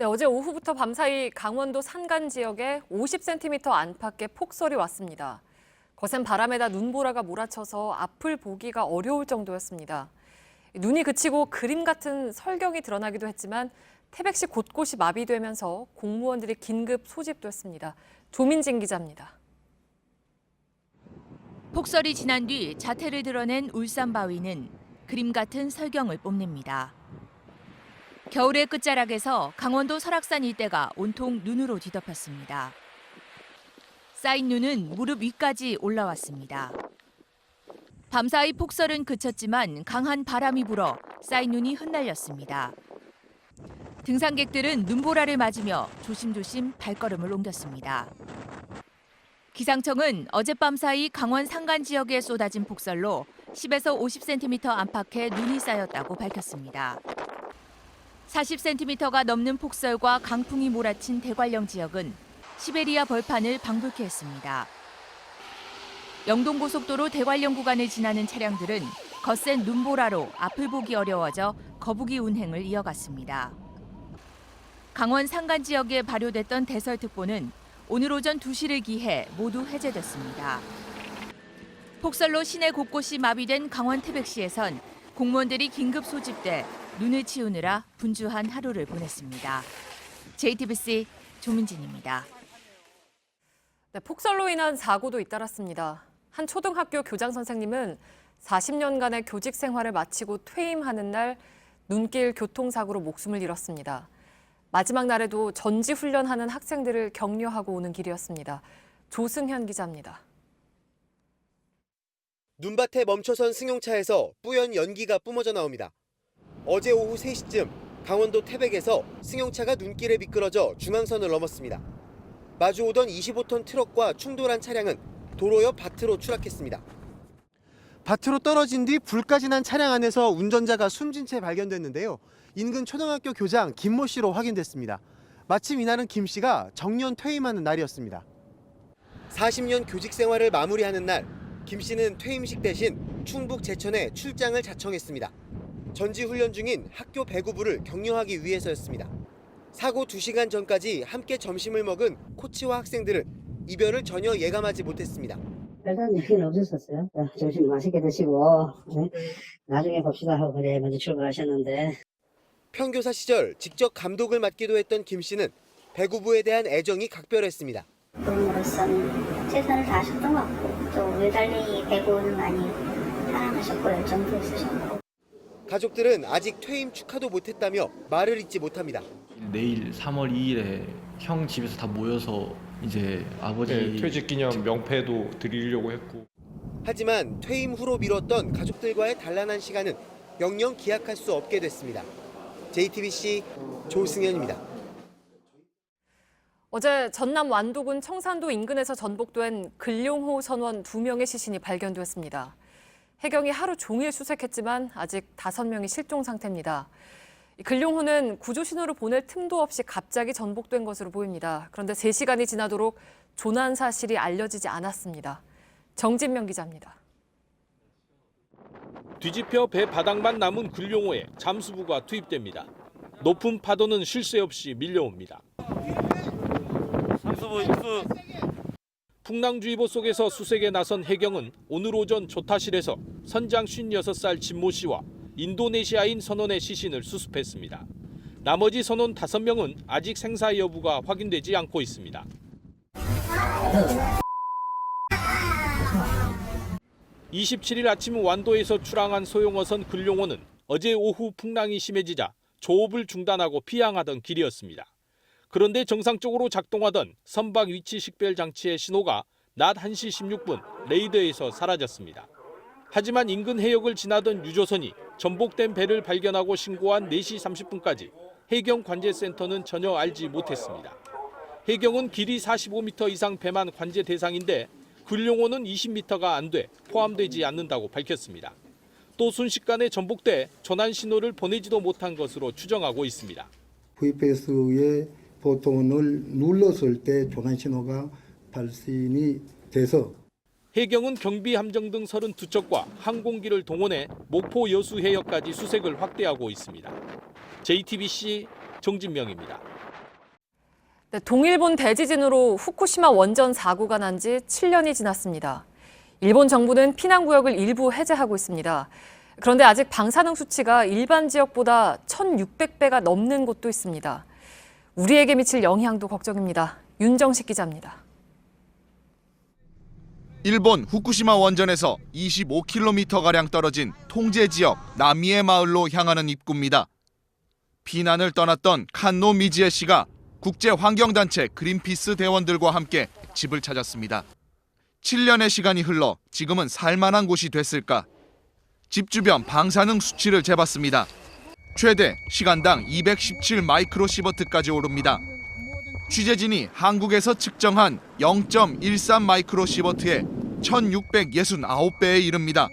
네, 어제 오후부터 밤사이 강원도 산간 지역에 50cm 안팎의 폭설이 왔습니다. 거센 바람에다 눈보라가 몰아쳐서 앞을 보기가 어려울 정도였습니다. 눈이 그치고 그림 같은 설경이 드러나기도 했지만 태백시 곳곳이 마비되면서 공무원들이 긴급 소집됐습니다. 조민진 기자입니다. 폭설이 지난 뒤 자태를 드러낸 울산바위는 그림 같은 설경을 뽐냅니다. 겨울의 끝자락에서 강원도 설악산 일대가 온통 눈으로 뒤덮였습니다. 쌓인 눈은 무릎 위까지 올라왔습니다. 밤사이 폭설은 그쳤지만 강한 바람이 불어 쌓인 눈이 흩날렸습니다. 등산객들은 눈보라를 맞으며 조심조심 발걸음을 옮겼습니다. 기상청은 어젯밤 사이 강원 산간 지역에 쏟아진 폭설로 10에서 50cm 안팎의 눈이 쌓였다고 밝혔습니다. 40cm가 넘는 폭설과 강풍이 몰아친 대관령 지역은 시베리아 벌판을 방불케 했습니다. 영동고속도로 대관령 구간을 지나는 차량들은 거센 눈보라로 앞을 보기 어려워져 거북이 운행을 이어갔습니다. 강원 산간 지역에 발효됐던 대설특보는 오늘 오전 2시를 기해 모두 해제됐습니다. 폭설로 시내 곳곳이 마비된 강원 태백시에선 공무원들이 긴급 소집돼 눈을 치우느라 분주한 하루를 보냈습니다. JTBC 조민진입니다. 네, 폭설로 인한 사고도 잇따랐습니다. 한 초등학교 교장 선생님은 40년간의 교직 생활을 마치고 퇴임하는 날 눈길 교통사고로 목숨을 잃었습니다. 마지막 날에도 전지훈련하는 학생들을 격려하고 오는 길이었습니다. 조승현 기자입니다. 눈밭에 멈춰선 승용차에서 뿌연 연기가 뿜어져 나옵니다. 어제 오후 3시쯤 강원도 태백에서 승용차가 눈길에 미끄러져 중앙선을 넘었습니다. 마주오던 25톤 트럭과 충돌한 차량은 도로 옆 밭으로 추락했습니다. 밭으로 떨어진 뒤 불까지 난 차량 안에서 운전자가 숨진 채 발견됐는데요. 인근 초등학교 교장 김모 씨로 확인됐습니다. 마침 이날은 김 씨가 정년 퇴임하는 날이었습니다. 40년 교직 생활을 마무리하는 날, 김 씨는 퇴임식 대신 충북 제천에 출장을 자청했습니다. 전지훈련 중인 학교 배구부를 격려하기 위해서였습니다. 사고 2시간 전까지 함께 점심을 먹은 코치와 학생들은 이별을 전혀 예감하지 못했습니다. 별다른 얘기는 없었어요. 점심 맛있게 드시고 나중에 봅시다 하고 그래 먼저 출발하셨는데. 평교사 시절 직접 감독을 맡기도 했던 김 씨는 배구부에 대한 애정이 각별했습니다. 부모로서는 최선을 다하셨던 것 같고 또 외달리 배구는 많이 사랑하셨고 열정도 있으셨고. 가족들은 아직 퇴임 축하도 못했다며 말을 잇지 못합니다. 내일 3월 2일에 형 집에서 다 모여서 이제 아버지 퇴직기념 명패도 드리려고 했고. 하지만 퇴임 후로 미뤘던 가족들과의 단란한 시간은 영영 기약할 수 없게 됐습니다. JTBC 조승현입니다. 어제 전남 완도군 청산도 인근에서 전복된 근룡호 선원 2명의 시신이 발견됐습니다. 해경이 하루 종일 수색했지만 아직 5명이 실종 상태입니다. 근룡호는 구조 신호를 보낼 틈도 없이 갑자기 전복된 것으로 보입니다. 그런데 3시간이 지나도록 조난 사실이 알려지지 않았습니다. 정진명 기자입니다. 뒤집혀 배 바닥만 남은 근룡호에 잠수부가 투입됩니다. 높은 파도는 쉴 새 없이 밀려옵니다. 풍랑주의보 속에서 수색에 나선 해경은 오늘 오전 조타실에서 선장 56살 진모 씨와 인도네시아인 선원의 시신을 수습했습니다. 나머지 선원 5명은 아직 생사 여부가 확인되지 않고 있습니다. 27일 아침 완도에서 출항한 소용어선 근룡호는 어제 오후 풍랑이 심해지자 조업을 중단하고 피항하던 길이었습니다. 그런데 정상적으로 작동하던 선박 위치 식별 장치의 신호가 낮 1시 16분 레이더에서 사라졌습니다. 하지만 인근 해역을 지나던 유조선이 전복된 배를 발견하고 신고한 4시 30분까지 해경 관제센터는 전혀 알지 못했습니다. 해경은 길이 45m 이상 배만 관제 대상인데 근룡호는 20m가 안 돼 포함되지 않는다고 밝혔습니다. 또 순식간에 전복돼 조난 신호를 보내지도 못한 것으로 추정하고 있습니다. VPS의 버튼을 눌렀을 때 조난 신호가 발신이 돼서 해경은 경비함정 등 32척과 항공기를 동원해 목포 여수 해역까지 수색을 확대하고 있습니다. JTBC 정진명입니다. 네, 동일본 대지진으로 후쿠시마 원전 사고가 난 지 7년이 지났습니다. 일본 정부는 피난구역을 일부 해제하고 있습니다. 그런데 아직 방사능 수치가 일반 지역보다 1,600배가 넘는 곳도 있습니다. 우리에게 미칠 영향도 걱정입니다. 윤정식 기자입니다. 일본 후쿠시마 원전에서 25km가량 떨어진 통제지역 나미에 마을로 향하는 입구입니다. 피난을 떠났던 칸노 미지에 씨가 국제환경단체 그린피스 대원들과 함께 집을 찾았습니다. 7년의 시간이 흘러 지금은 살만한 곳이 됐을까? 집 주변 방사능 수치를 재봤습니다. 최대 시간당 217 마이크로시버트까지 오릅니다. 취재진이 한국에서 측정한 0.13 마이크로시버트에 1669배에 이릅니다.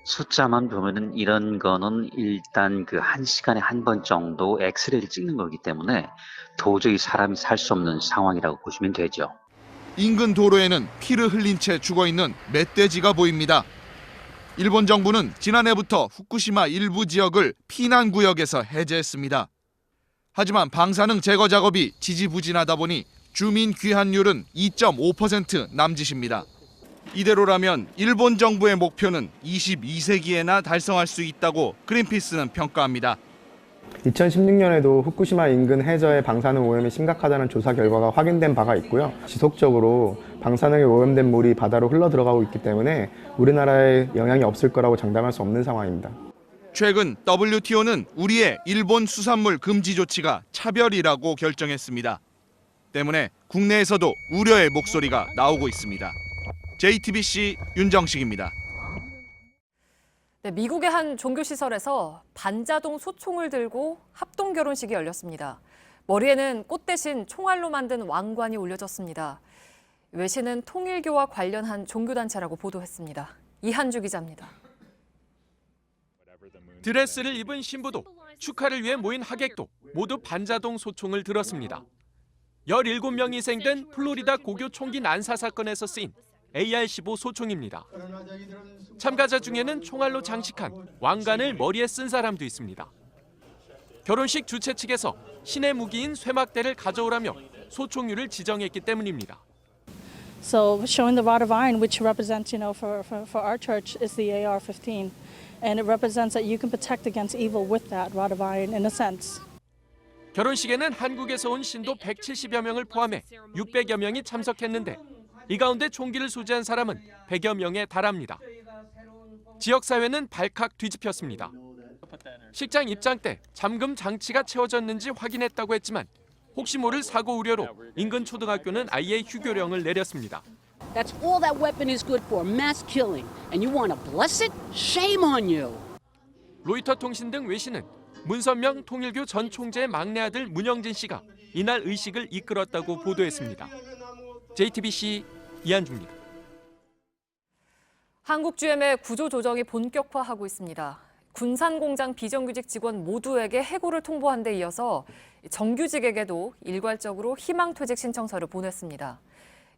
숫자만 보면은 이런 거는 일단 그 1시간에 한 번 정도 엑스레이를 찍는 거기 때문에 도저히 사람이 살 수 없는 상황이라고 보시면 되죠. 인근 도로에는 피를 흘린 채 죽어있는 멧돼지가 보입니다. 일본 정부는 지난해부터 후쿠시마 일부 지역을 피난구역에서 해제했습니다. 하지만 방사능 제거 작업이 지지부진하다 보니 주민 귀환율은 2.5% 남짓입니다. 이대로라면 일본 정부의 목표는 22세기에나 달성할 수 있다고 그린피스는 평가합니다. 2016년에도 후쿠시마 인근 해저의 방사능 오염이 심각하다는 조사 결과가 확인된 바가 있고요. 지속적으로 방사능에 오염된 물이 바다로 흘러 들어가고 있기 때문에 우리나라에 영향이 없을 거라고 장담할 수 없는 상황입니다. 최근 WTO는 우리의 일본 수산물 금지 조치가 차별이라고 결정했습니다. 때문에 국내에서도 우려의 목소리가 나오고 있습니다. JTBC 윤정식입니다. 네, 미국의 한 종교시설에서 반자동 소총을 들고 합동 결혼식이 열렸습니다. 머리에는 꽃 대신 총알로 만든 왕관이 올려졌습니다. 외신은 통일교와 관련한 종교단체라고 보도했습니다. 이한주 기자입니다. 드레스를 입은 신부도 축하를 위해 모인 하객도 모두 반자동 소총을 들었습니다. 17명이 희생된 플로리다 고교 총기 난사 사건에서 쓰인 AR-15 소총입니다. 참가자 중에는 총알로 장식한 왕관을 머리에 쓴 사람도 있습니다. 결혼식 주최 측에서 신의 무기인 쇠막대를 가져오라며 소총류를 지정했기 때문입니다. So showing the rod of iron, which represents, for our church is the AR-15, and it represents that you can protect against evil with that rod of iron in a sense. 결혼식에는 한국에서 온 신도 170여 명을 포함해 600여 명이 참석했는데 이 가운데 총기를 소지한 사람은 100여 명에 달합니다. 지역사회는 발칵 뒤집혔습니다. 식장 입장 때 잠금 장치가 채워졌는지 확인했다고 했지만 혹시 모를 사고 우려로 인근 초등학교는 아예 휴교령을 내렸습니다. That's all that weapon is good for, mass killing. And you want to bless it? Shame on you. 로이터 통신 등 외신은 문선명 통일교 전 총재의 막내 아들 문영진 씨가 이날 의식을 이끌었다고 보도했습니다. JTBC 이한주입니다. 한국 GM의 구조조정이 본격화하고 있습니다. 군산공장 비정규직 직원 모두에게 해고를 통보한 데 이어서 정규직에게도 일괄적으로 희망퇴직 신청서를 보냈습니다.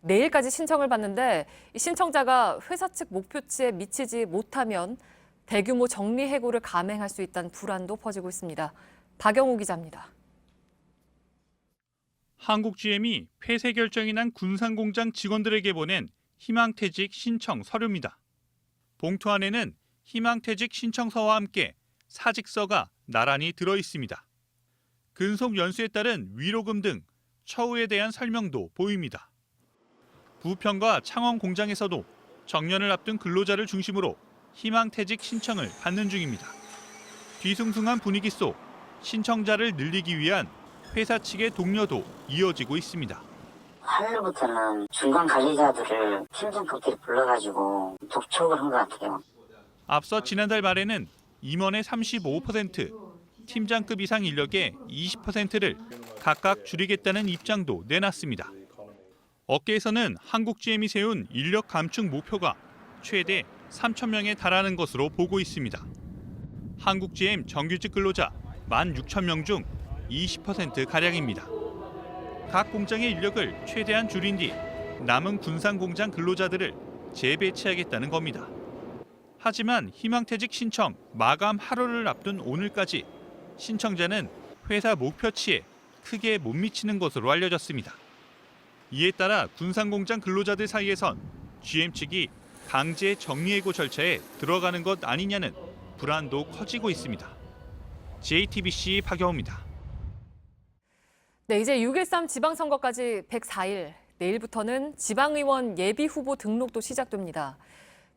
내일까지 신청을 받는데 신청자가 회사 측 목표치에 미치지 못하면 대규모 정리해고를 감행할 수 있다는 불안도 퍼지고 있습니다. 박영우 기자입니다. 한국 GM이 폐쇄 결정이 난 군산공장 직원들에게 보낸 희망퇴직 신청 서류입니다. 봉투 안에는 희망퇴직 신청서와 함께 사직서가 나란히 들어 있습니다. 근속 연수에 따른 위로금 등 처우에 대한 설명도 보입니다. 부평과 창원 공장에서도 정년을 앞둔 근로자를 중심으로 희망퇴직 신청을 받는 중입니다. 뒤숭숭한 분위기 속 신청자를 늘리기 위한 회사 측의 독려도 이어지고 있습니다. 8월부터는 중간 관리자들을 팀장급들이 불러가지고 독촉을 한 것 같아요. 앞서 지난달 말에는 임원의 35%, 팀장급 이상 인력의 20%를 각각 줄이겠다는 입장도 내놨습니다. 업계에서는 한국 GM이 세운 인력 감축 목표가 최대 3,000명에 달하는 것으로 보고 있습니다. 한국 GM 정규직 근로자 16,000명 중 20%가량입니다. 각 공장의 인력을 최대한 줄인 뒤 남은 군산공장 근로자들을 재배치하겠다는 겁니다. 하지만 희망퇴직 신청 마감 하루를 앞둔 오늘까지 신청자는 회사 목표치에 크게 못 미치는 것으로 알려졌습니다. 이에 따라 군산공장 근로자들 사이에선 GM 측이 강제 정리해고 절차에 들어가는 것 아니냐는 불안도 커지고 있습니다. JTBC 박여우입니다. 네, 이제 6.13 지방선거까지 104일. 내일부터는 지방의원 예비후보 등록도 시작됩니다.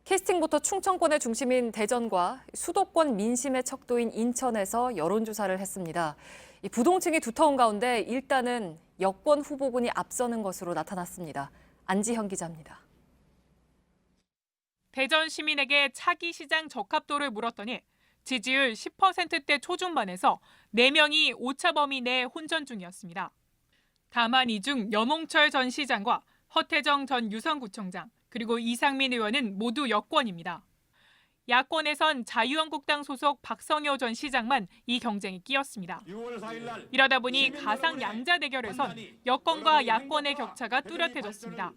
캐스팅부터 충청권의 중심인 대전과 수도권 민심의 척도인 인천에서 여론조사를 했습니다. 이 부동층이 두터운 가운데 일단은 여권 후보군이 앞서는 것으로 나타났습니다. 안지현 기자입니다. 대전 시민에게 차기 시장 적합도를 물었더니 지지율 10%대 초중반에서 4명이 오차 범위 내 혼전 중이었습니다. 다만 이 중 염홍철 전 시장과 허태정 전 유성구청장 그리고 이상민 의원은 모두 여권입니다. 야권에선 자유한국당 소속 박성효 전 시장만 이 경쟁에 끼었습니다. 이러다 보니 가상 양자 대결에선 여권과 야권의 격차가 뚜렷해졌습니다.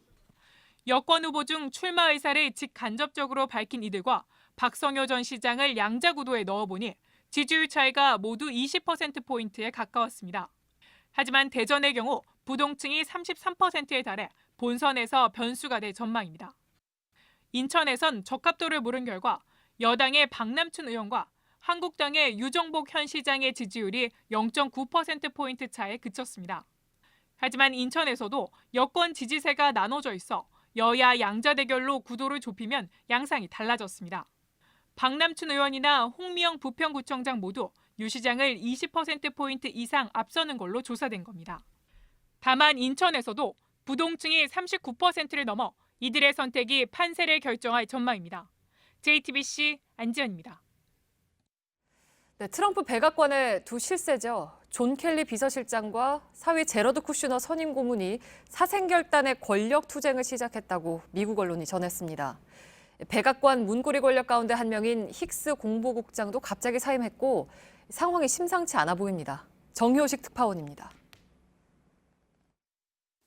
여권 후보 중 출마 의사를 직간접적으로 밝힌 이들과 박성효 전 시장을 양자 구도에 넣어보니 지지율 차이가 모두 20%포인트에 가까웠습니다. 하지만 대전의 경우 부동층이 33%에 달해 본선에서 변수가 될 전망입니다. 인천에선 적합도를 물은 결과 여당의 박남춘 의원과 한국당의 유정복 현 시장의 지지율이 0.9%포인트 차에 그쳤습니다. 하지만 인천에서도 여권 지지세가 나눠져 있어 여야 양자 대결로 구도를 좁히면 양상이 달라졌습니다. 박남춘 의원이나 홍미영 부평구청장 모두 유 시장을 20%포인트 이상 앞서는 걸로 조사된 겁니다. 다만 인천에서도 부동층이 39%를 넘어 이들의 선택이 판세를 결정할 전망입니다. JTBC 안지현입니다. 네, 트럼프 백악관의 두 실세죠. 존 켈리 비서실장과 사위 제러드 쿠슈너 선임 고문이 사생결단의 권력 투쟁을 시작했다고 미국 언론이 전했습니다. 백악관 문고리 권력 가운데 한 명인 힉스 공보국장도 갑자기 사임했고 상황이 심상치 않아 보입니다. 정효식 특파원입니다.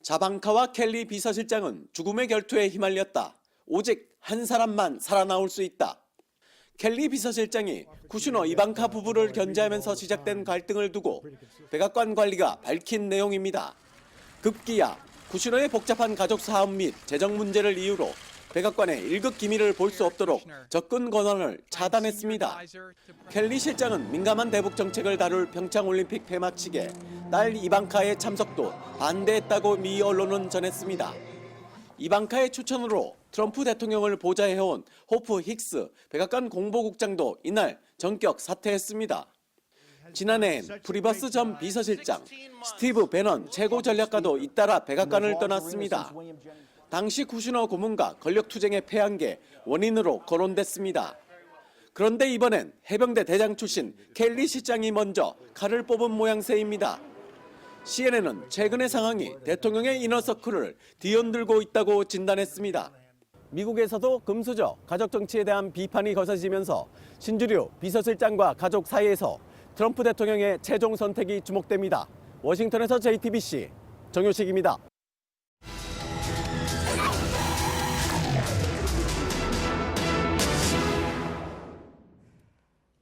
자방카와 켈리 비서실장은 죽음의 결투에 휘말렸다. 오직 한 사람만 살아나올 수 있다. 켈리 비서실장이 쿠슈너 이방카 부부를 견제하면서 시작된 갈등을 두고 백악관 관리가 밝힌 내용입니다. 급기야 쿠슈너의 복잡한 가족 사업 및 재정 문제를 이유로 백악관의 1급 기밀을 볼 수 없도록 접근 권한을 차단했습니다. 켈리 실장은 민감한 대북 정책을 다룰 평창올림픽 폐막식에 딸 이방카의 참석도 반대했다고 미 언론은 전했습니다. 이방카의 추천으로 트럼프 대통령을 보좌해온 호프 힉스 백악관 공보국장도 이날 전격 사퇴했습니다. 지난해엔 프리버스 전 비서실장, 스티브 배넌 최고 전략가도 잇따라 백악관을 떠났습니다. 당시 쿠슈너 고문과 권력투쟁에 패한 게 원인으로 거론됐습니다. 그런데 이번엔 해병대 대장 출신 켈리 실장이 먼저 칼을 뽑은 모양새입니다. CNN은 최근의 상황이 대통령의 이너서클을 뒤흔들고 있다고 진단했습니다. 미국에서도 금수저 가족 정치에 대한 비판이 거세지면서 신주류 비서실장과 가족 사이에서 트럼프 대통령의 최종 선택이 주목됩니다. 워싱턴에서 JTBC 정효식입니다.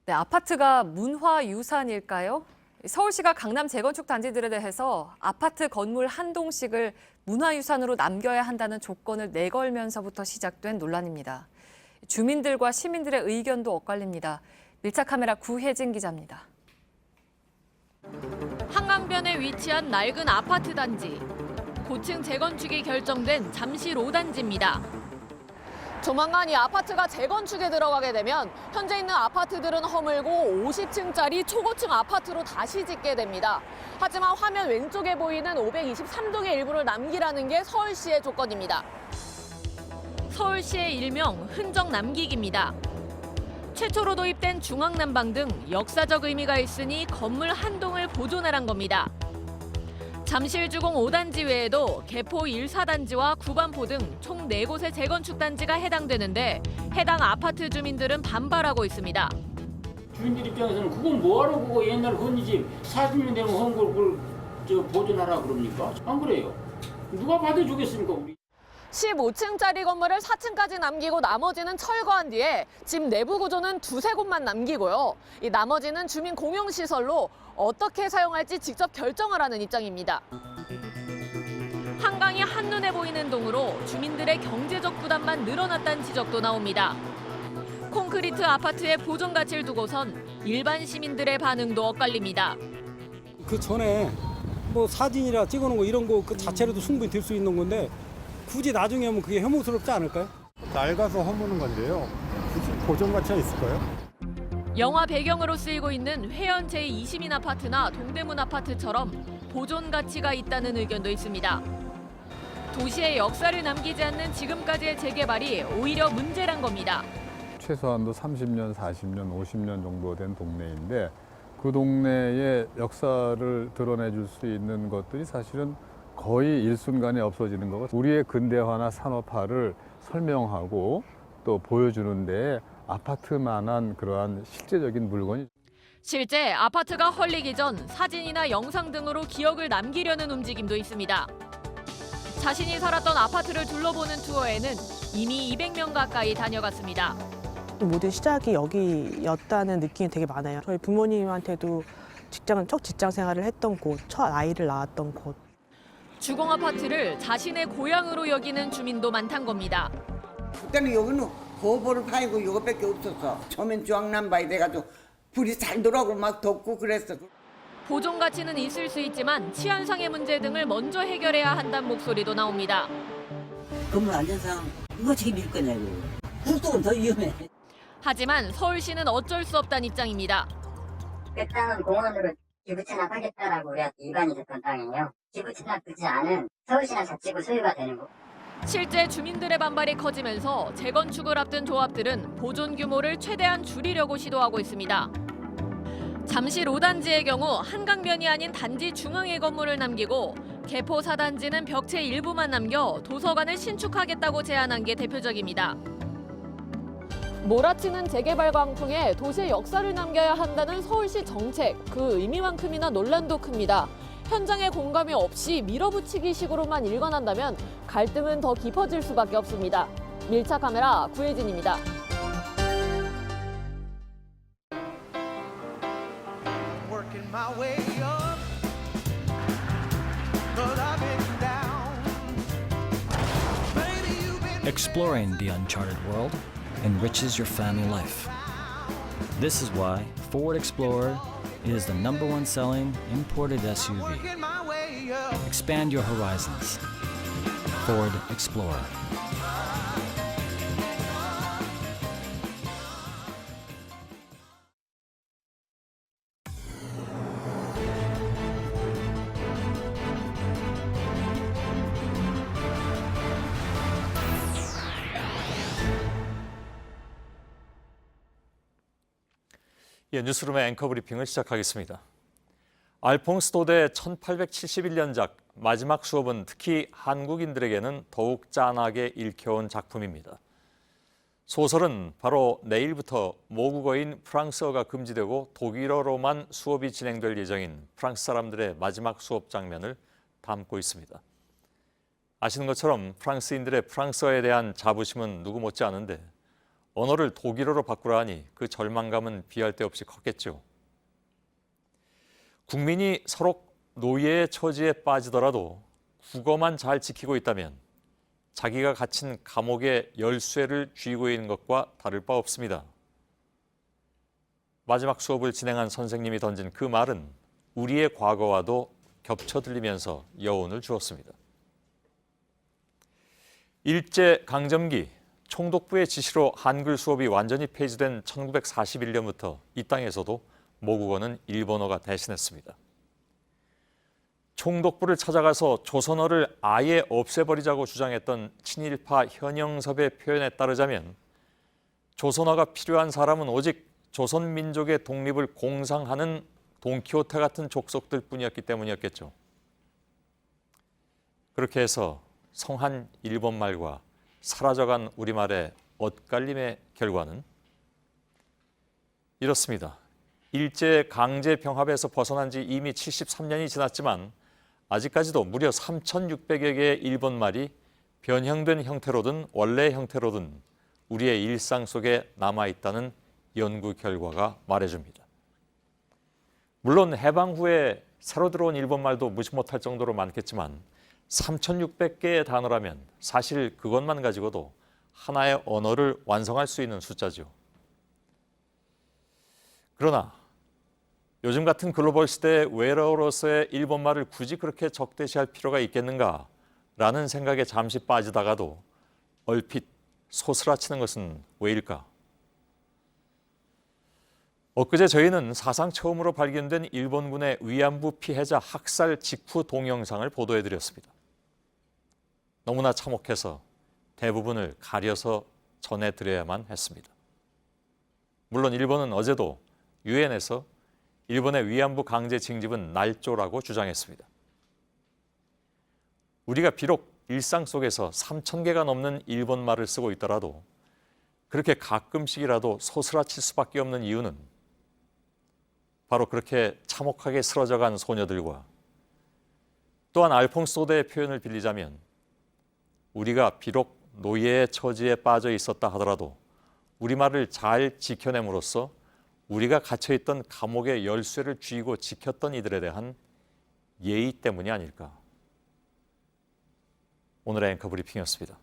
네, 아파트가 문화유산일까요? 서울시가 강남 재건축 단지들에 대해서 아파트 건물 한 동씩을 문화유산으로 남겨야 한다는 조건을 내걸면서부터 시작된 논란입니다. 주민들과 시민들의 의견도 엇갈립니다. 밀착 카메라 구혜진 기자입니다. 한강변에 위치한 낡은 아파트 단지. 고층 재건축이 결정된 잠실 5단지입니다. 조만간 이 아파트가 재건축에 들어가게 되면 현재 있는 아파트들은 허물고 50층짜리 초고층 아파트로 다시 짓게 됩니다. 하지만 화면 왼쪽에 보이는 523동의 일부를 남기라는 게 서울시의 조건입니다. 서울시의 일명 흔적 남기기입니다. 최초로 도입된 중앙난방 등 역사적 의미가 있으니 건물 한 동을 보존하란 겁니다. 잠실주공 5단지 외에도 개포 1, 4단지와 구반포 등 총 4곳의 재건축 단지가 해당되는데 해당 아파트 주민들은 반발하고 있습니다. 주민들 입장에서는 그건 뭐하러 그거 옛날 건이지 40년 되면 헌 걸 보존하라 그럽니까? 안 그래요. 누가 받아주겠습니까 우리? 15층짜리 건물을 4층까지 남기고 나머지는 철거한 뒤에 집 내부 구조는 두세 곳만 남기고요. 이 나머지는 주민 공용시설로 어떻게 사용할지 직접 결정을 하는 입장입니다. 한강이 한눈에 보이는 동으로 주민들의 경제적 부담만 늘어났다는 지적도 나옵니다. 콘크리트 아파트의 보존 가치를 두고선 일반 시민들의 반응도 엇갈립니다. 그 전에 뭐 사진이라 찍어놓은 거 이런 거 그 자체로도 충분히 될 수 있는 건데 굳이 나중에 하면 그게 혐오스럽지 않을까요? 낡아서 허무는 건데요. 굳이 보존 가치가 있을까요? 영화 배경으로 쓰이고 있는 회원 제20인 아파트나 동대문 아파트처럼 보존 가치가 있다는 의견도 있습니다. 도시의 역사를 남기지 않는 지금까지의 재개발이 오히려 문제란 겁니다. 최소한도 30년, 40년, 50년 정도 된 동네인데 그 동네의 역사를 드러내줄 수 있는 것들이 사실은 거의 일순간에 없어지는 거고 우리의 근대화나 산업화를 설명하고 또 보여주는 데 아파트만한 그러한 실제적인 물건이 실제 아파트가 헐리기 전 사진이나 영상 등으로 기억을 남기려는 움직임도 있습니다. 자신이 살았던 아파트를 둘러보는 투어에는 이미 200명 가까이 다녀갔습니다. 모든 시작이 여기였다는 느낌이 되게 많아요. 저희 부모님한테도 첫 직장 생활을 했던 곳, 첫 아이를 낳았던 곳. 주공 아파트를 자신의 고향으로 여기는 주민도 많단 겁니다. 그때는 여기는 거보를 파이고 이거밖에 없었어. 처음엔 주황난바이 돼가지고 불이 잘 들어오고 막 덥고 그랬어. 보존 가치는 있을 수 있지만 치안상의 문제 등을 먼저 해결해야 한다는 목소리도 나옵니다. 건물 안전상 누가 책임질 거냐고. 국도는 더 위험해. 하지만 서울시는 어쩔 수 없다는 입장입니다. 그 땅은 공원으로 기부 취납하겠다라고 우리가 입안이 됐던 땅이에요. 기부 취납되지 않은 서울시나 자치구 소유가 되는 거. 실제 주민들의 반발이 커지면서 재건축을 앞둔 조합들은 보존 규모를 최대한 줄이려고 시도하고 있습니다. 잠실 5단지의 경우 한강변이 아닌 단지 중앙에 건물을 남기고 개포 4단지는 벽체 일부만 남겨 도서관을 신축하겠다고 제안한 게 대표적입니다. 몰아치는 재개발 광풍에 도시의 역사를 남겨야 한다는 서울시 정책, 그 의미만큼이나 논란도 큽니다. 현장에 공감이 없이 밀어붙이기식으로만 일관한다면 갈등은 더 깊어질 수밖에 없습니다. 밀착 카메라 구혜진입니다. Exploring the uncharted world enriches your family life. This is why Ford Explorer is the #1 selling imported SUV. Expand your horizons. Ford Explorer. 예, 뉴스룸의 앵커 브리핑을 시작하겠습니다. 알퐁스도드의 1871년작 마지막 수업은 특히 한국인들에게는 더욱 짠하게 읽혀온 작품입니다. 소설은 바로 내일부터 모국어인 프랑스어가 금지되고 독일어로만 수업이 진행될 예정인 프랑스 사람들의 마지막 수업 장면을 담고 있습니다. 아시는 것처럼 프랑스인들의 프랑스어에 대한 자부심은 누구 못지 않은데 언어를 독일어로 바꾸라 하니 그 절망감은 비할 데 없이 컸겠죠. 국민이 서로 노예의 처지에 빠지더라도 국어만 잘 지키고 있다면 자기가 갇힌 감옥의 열쇠를 쥐고 있는 것과 다를 바 없습니다. 마지막 수업을 진행한 선생님이 던진 그 말은 우리의 과거와도 겹쳐 들리면서 여운을 주었습니다. 일제강점기 총독부의 지시로 한글 수업이 완전히 폐지된 1941년부터 이 땅에서도 모국어는 일본어가 대신했습니다. 총독부를 찾아가서 조선어를 아예 없애버리자고 주장했던 친일파 현영섭의 표현에 따르자면 조선어가 필요한 사람은 오직 조선 민족의 독립을 공상하는 돈키호테 같은 족속들 뿐이었기 때문이었겠죠. 그렇게 해서 성한 일본말과 사라져간 우리말의 엇갈림의 결과는 이렇습니다. 일제 강제 병합에서 벗어난 지 이미 73년이 지났지만 아직까지도 무려 3,600여 개의 일본말이 변형된 형태로든 원래 형태로든 우리의 일상 속에 남아있다는 연구 결과가 말해줍니다. 물론 해방 후에 새로 들어온 일본말도 무시 못할 정도로 많겠지만 3,600개의 단어라면 사실 그것만 가지고도 하나의 언어를 완성할 수 있는 숫자죠. 그러나 요즘 같은 글로벌 시대의 외래어로서의 일본말을 굳이 그렇게 적대시할 필요가 있겠는가라는 생각에 잠시 빠지다가도 얼핏 소스라치는 것은 왜일까? 엊그제 저희는 사상 처음으로 발견된 일본군의 위안부 피해자 학살 직후 동영상을 보도해드렸습니다. 너무나 참혹해서 대부분을 가려서 전해드려야만 했습니다. 물론 일본은 어제도 유엔에서 일본의 위안부 강제 징집은 날조라고 주장했습니다. 우리가 비록 일상 속에서 3,000개가 넘는 일본말을 쓰고 있더라도 그렇게 가끔씩이라도 소스라칠 수밖에 없는 이유는 바로 그렇게 참혹하게 쓰러져간 소녀들과 또한 알퐁스 도데의 표현을 빌리자면 우리가 비록 노예의 처지에 빠져 있었다 하더라도 우리말을 잘 지켜냄으로써 우리가 갇혀있던 감옥의 열쇠를 쥐고 지켰던 이들에 대한 예의 때문이 아닐까. 오늘의 앵커 브리핑이었습니다.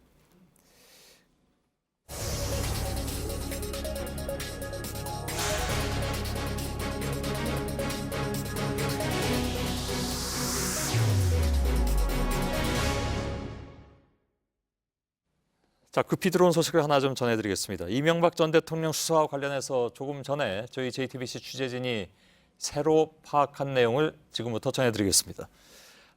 자, 급히 들어온 소식을 하나 좀 전해드리겠습니다. 이명박 전 대통령 수사와 관련해서 조금 전에 저희 JTBC 취재진이 새로 파악한 내용을 지금부터 전해드리겠습니다.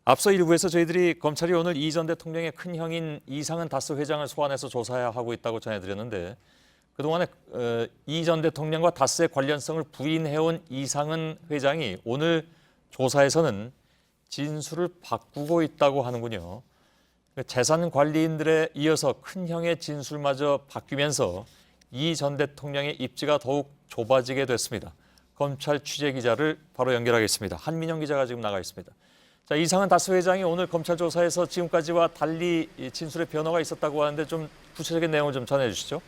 앞서 일부에서 저희들이 검찰이 오늘 이 전 대통령의 큰 형인 이상은 다스 회장을 소환해서 조사해야 하고 있다고 전해드렸는데 그동안에 이 전 대통령과 다스의 관련성을 부인해온 이상은 회장이 오늘 조사에서는 진술을 바꾸고 있다고 하는군요. 재산 관리인들에 이어서 큰 형의 진술마저 바뀌면서 이 전 대통령의 입지가 더욱 좁아지게 됐습니다. 검찰 취재 기자를 바로 연결하겠습니다. 한민영 기자가 지금 나가 있습니다. 자, 이상은 다스 회장이 오늘 검찰 조사에서 지금까지와 달리 진술의 변화가 있었다고 하는데 좀 구체적인 내용을 좀 전해주시죠.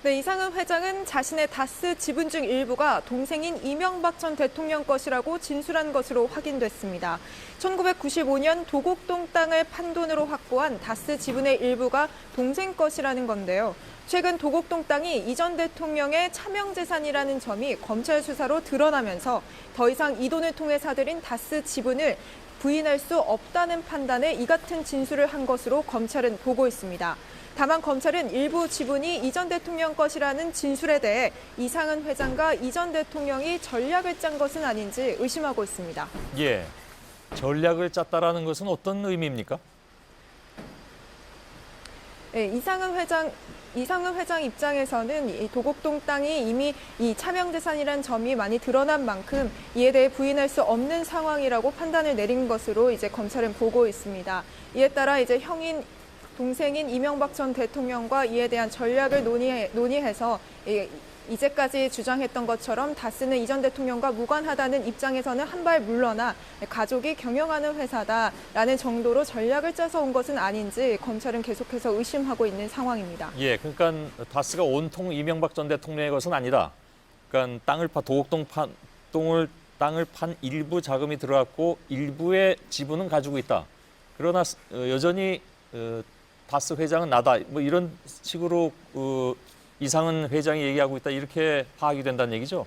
네, 이상은 회장은 자신의 다스 지분 중 일부가 동생인 이명박 전 대통령 것이라고 진술한 것으로 확인됐습니다. 1995년 도곡동 땅을 판돈으로 확보한 다스 지분의 일부가 동생 것이라는 건데요. 최근 도곡동 땅이 이 전 대통령의 차명재산이라는 점이 검찰 수사로 드러나면서 더 이상 이 돈을 통해 사들인 다스 지분을 부인할 수 없다는 판단에 이 같은 진술을 한 것으로 검찰은 보고 있습니다. 다만 검찰은 일부 지분이 이 전 대통령 것이라는 진술에 대해 이상은 회장과 이 전 대통령이 전략을 짠 것은 아닌지 의심하고 있습니다. 예, 전략을 짰다라는 것은 어떤 의미입니까? 네, 이상은 회장 입장에서는 이 도곡동 땅이 이미 이 차명재산이라는 점이 많이 드러난 만큼 이에 대해 부인할 수 없는 상황이라고 판단을 내린 것으로 이제 검찰은 보고 있습니다. 이에 따라 이제 동생인 이명박 전 대통령과 이에 대한 전략을 논의해서 이제까지 주장했던 것처럼 다스는 이 전 대통령과 무관하다는 입장에서는 한 발 물러나 가족이 경영하는 회사다라는 정도로 전략을 짜서 온 것은 아닌지 검찰은 계속해서 의심하고 있는 상황입니다. 예, 그러니까 다스가 온통 이명박 전 대통령의 것은 아니다. 그러니까 도곡동 땅을 판 일부 자금이 들어갔고 일부의 지분은 가지고 있다. 그러나 여전히 다스 회장은 나다. 뭐 이런 식으로 이상은 회장이 얘기하고 있다. 이렇게 파악이 된다는 얘기죠?